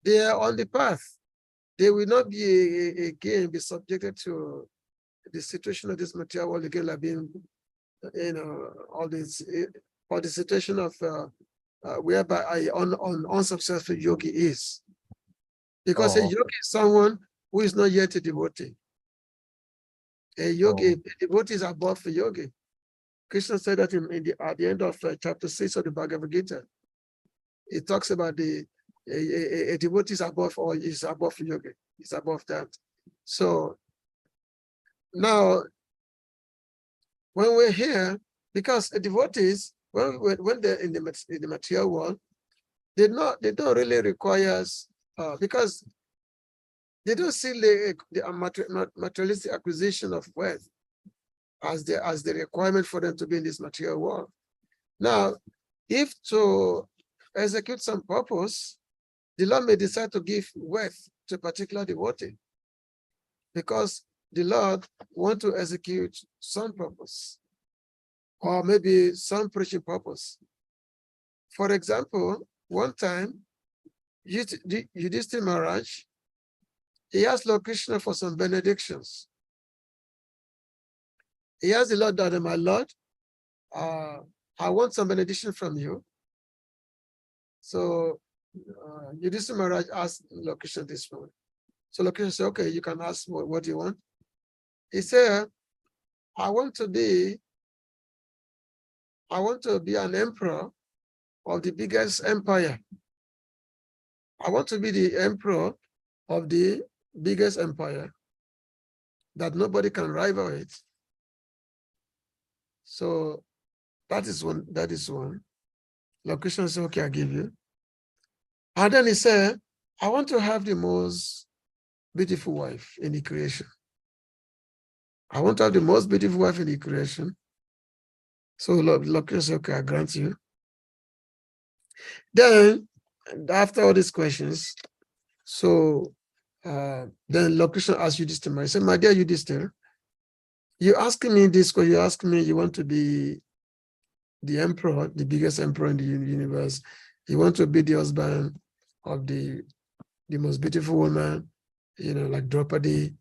they are on the path. They will not be be subjected to the situation of this material world again, like being, all this, or the situation of whereby an unsuccessful yogi is. Because a yogi is someone who is not yet a devotee. A devotee is above a yogi. Krishna said that at the end of chapter 6 of the Bhagavad Gita. It talks about a devotee is above, or is above a yogi. It's above that. So now, when we're here, because devotees, when they're in the material world, they don't really require, because they don't see the materialistic acquisition of wealth as the requirement for them to be in this material world. Now, if to execute some purpose, the Lord may decide to give wealth to a particular devotee, because the Lord wants to execute some purpose, or maybe some preaching purpose. For example, one time, Yudhishthira Maharaj, he asked Lord Krishna for some benedictions. He asked the Lord that, my Lord, I want some benediction from you. So Yudhishthira Maharaj asked Lord Krishna this one. So Lord Krishna said, okay, you can ask what you want. He said, I want to be an emperor of the biggest empire. I want to be the emperor of the biggest empire that nobody can rival it. So that is one. Lord Krishna said, okay, I'll give you. And then he said, I want to have the most beautiful wife in the creation. I want to have the most beautiful wife in the creation. So Lord Krishna said, okay, I grant you. Then, after all these questions, so then Lord Krishna asked Yudhishthira, he said, my dear Yudhishthira, you asking me this question, you ask me, you want to be the emperor, the biggest emperor in the universe. You want to be the husband of the most beautiful woman, like Draupadi.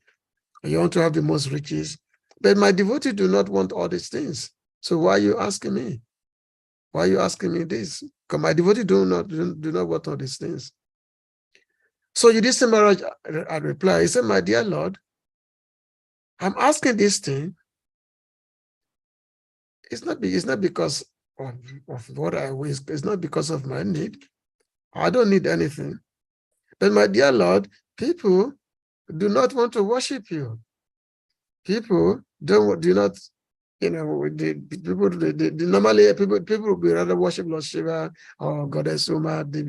You want to have the most riches. But my devotees do not want all these things. So why are you asking me? Why are you asking me this? Because my devotees do not want all these things. So Yudhishthira Maharaj had replied, he said, my dear Lord, I'm asking this thing. It's not because of what I wish. It's not because of my need. I don't need anything. But my dear Lord, people do not want to worship you. People do not You know, normally people would rather worship Lord Shiva or Goddess Uma, they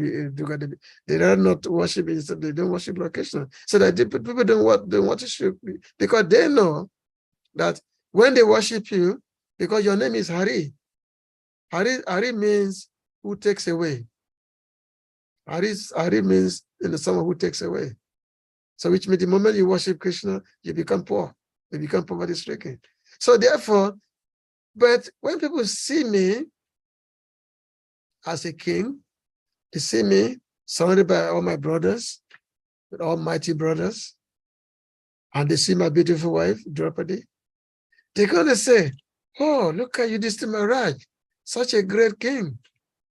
rather not worship, instead they don't worship Lord Krishna. So that people don't want to worship, because they know that when they worship you, because your name is Hare. Hare means who takes away. Hare means someone who takes away. So which means the moment you worship Krishna, you become poor. You become poverty stricken. So therefore, but when people see me as a king, they see me surrounded by all my brothers, all mighty brothers, and they see my beautiful wife, Draupadi, they're going to say, oh, look at you, this Maharaj, such a great king.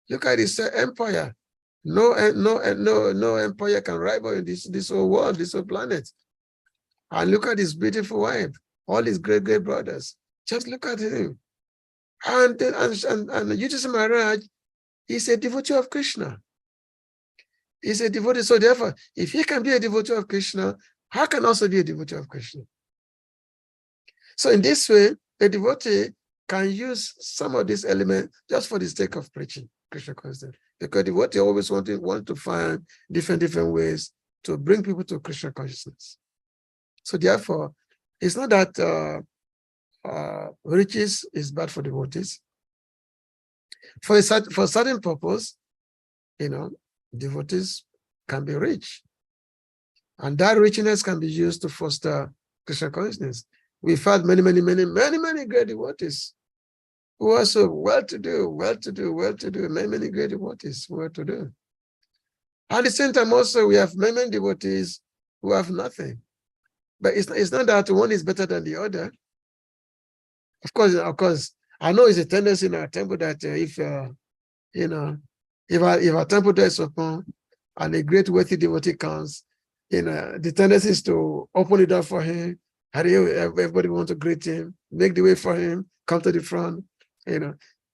Look at this empire. No empire can rival in this whole world, this whole planet. And look at his beautiful wife, all his great brothers. Just look at him. And Yudhishthira Maharaj is a devotee of Krishna. He's a devotee. So therefore, if he can be a devotee of Krishna, I can also be a devotee of Krishna. So in this way, a devotee can use some of these elements just for the sake of preaching Krishna consciousness. Because devotee always want to find different ways to bring people to Krishna consciousness. So therefore, it's not that riches is bad for devotees. For a certain purpose, devotees can be rich. And that richness can be used to foster Krishna consciousness. We've had many great devotees who are so well-to-do, many great devotees, well-to-do. At the same time also, we have many devotees who have nothing. But it's not that one is better than the other. Of course, I know it's a tendency in our temple that if our temple door is open and a great wealthy devotee comes, the tendency is to open the door for him. Everybody want to greet him, make the way for him, come to the front.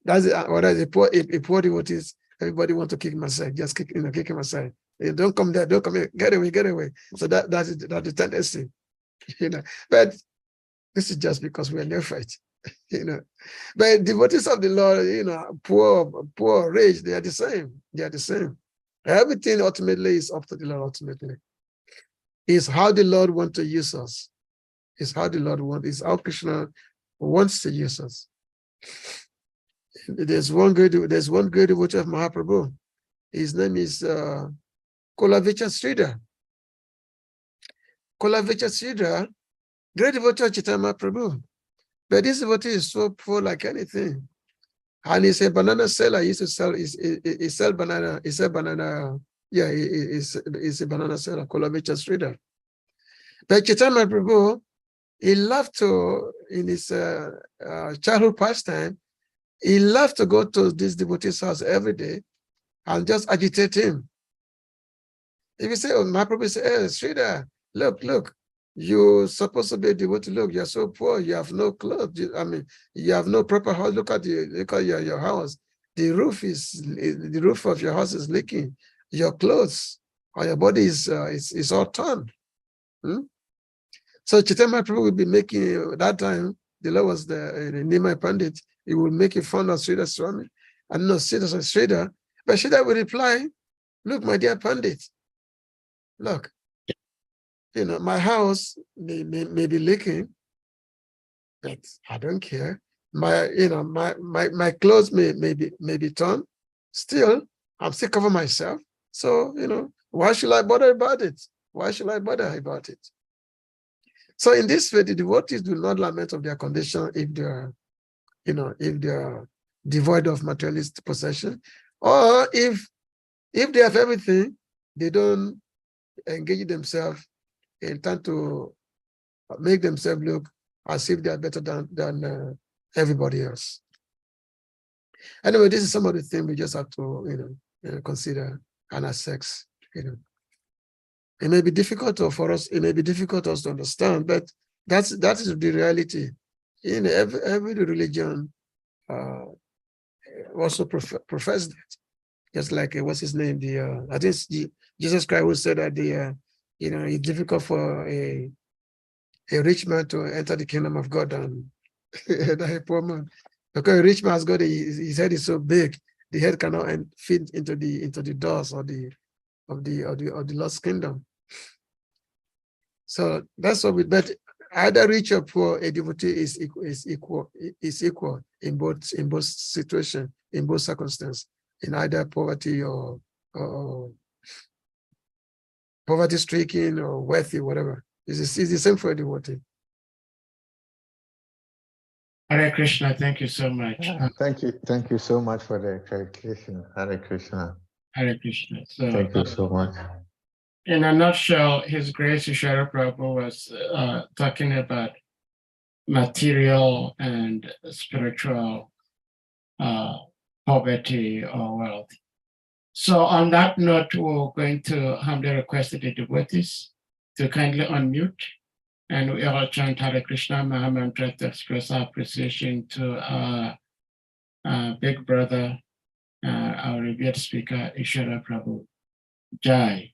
That's a poor devotee. Everybody want to kick him aside, just kick him aside. Don't come there, don't come here, get away. So that's the tendency. But this is just because we are neophyte. But devotees of the Lord, poor, rich, they are the same. Everything ultimately is up to the Lord. Ultimately, it's how the Lord wants to use us. It's how Krishna wants to use us. There's one great devotee of Mahaprabhu. His name is Kolavicha Sridhar. Kolavicha Sridhar, great devotee of Chaitanya Mahaprabhu. But this devotee is so poor like anything. And he's a banana seller. He used to sell, he sell banana, he's a banana seller, Kolavicha Sridhar. But Chaitanya Mahaprabhu, he loved to, in his childhood pastime, he loved to go to this devotee's house every day and just agitate him. If you say, oh, Mahaprabhu say, hey, Sridhar, look, you're supposed to be a devotee. Look, you're so poor, you have no clothes. You have no proper house. Look at your house. The roof of your house is leaking. Your clothes or your body is all torn. So Chaitanya Mahaprabhu will be making, that time, the Lord was the Nimai Pandit, he will make a fun of Sridhar Swami. And no, Sridhar, but Sridhar will reply, look, my dear Pandit, look, my house may be leaking, but I don't care. My clothes may be torn. Still, I'm still covering myself. So, why should I bother about it? So in this way, the devotees do not lament of their condition if they're devoid of materialist possession, or if they have everything, they don't engage themselves in trying to make themselves look as if they are better than everybody else. Anyway, this is some of the things we just have to consider and assess. It may be difficult for us. It may be difficult for us to understand, but that is the reality. Every religion also profess that. Just like what's his name? I think Jesus Christ who said that it's difficult for a rich man to enter the kingdom of God The poor man. Because a rich man's got his head is so big, the head cannot fit into the doors of the lost kingdom. So that's what we bet. Either rich or poor, a devotee is equal in both situations, in both circumstances, in either poverty or poverty stricken or wealthy, whatever. It's the same for a devotee. Hare Krishna, thank you so much. Thank you so much for the clarification. Hare Krishna. Hare Krishna. So, Thank you so much. in a nutshell, His Grace Ishara Prabhu was talking about material and spiritual poverty or wealth. So on that note, we're going to humbly request the devotees to kindly unmute, and we all chant Hare Krishna Maha Mantra to express our appreciation to our big brother, our revered speaker, Ishara Prabhu. Jai.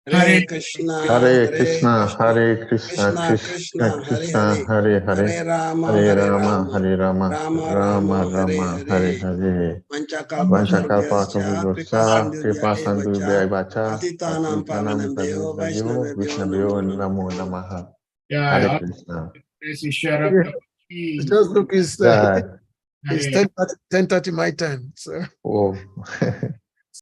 Hare Krishna, Hare Krishna, Hare Krishna, Krishna, Krishna, Hare Hare Hare, Hare Rama, Hare Rama, Hare Rama, Rama Rama Rama, Rama, Hare Hare. Manchakalpa Vanchakalpa Tarubhyascha, Kripa Sandhu Devacha, Patitanam Patitanam Pavanebhyo, Vaishnavebhyo Namo Namaha. Jai. Hare Krishna. Praise Ishara Prabhu. Just look, it's Jai. 10:30 my time. So Oh.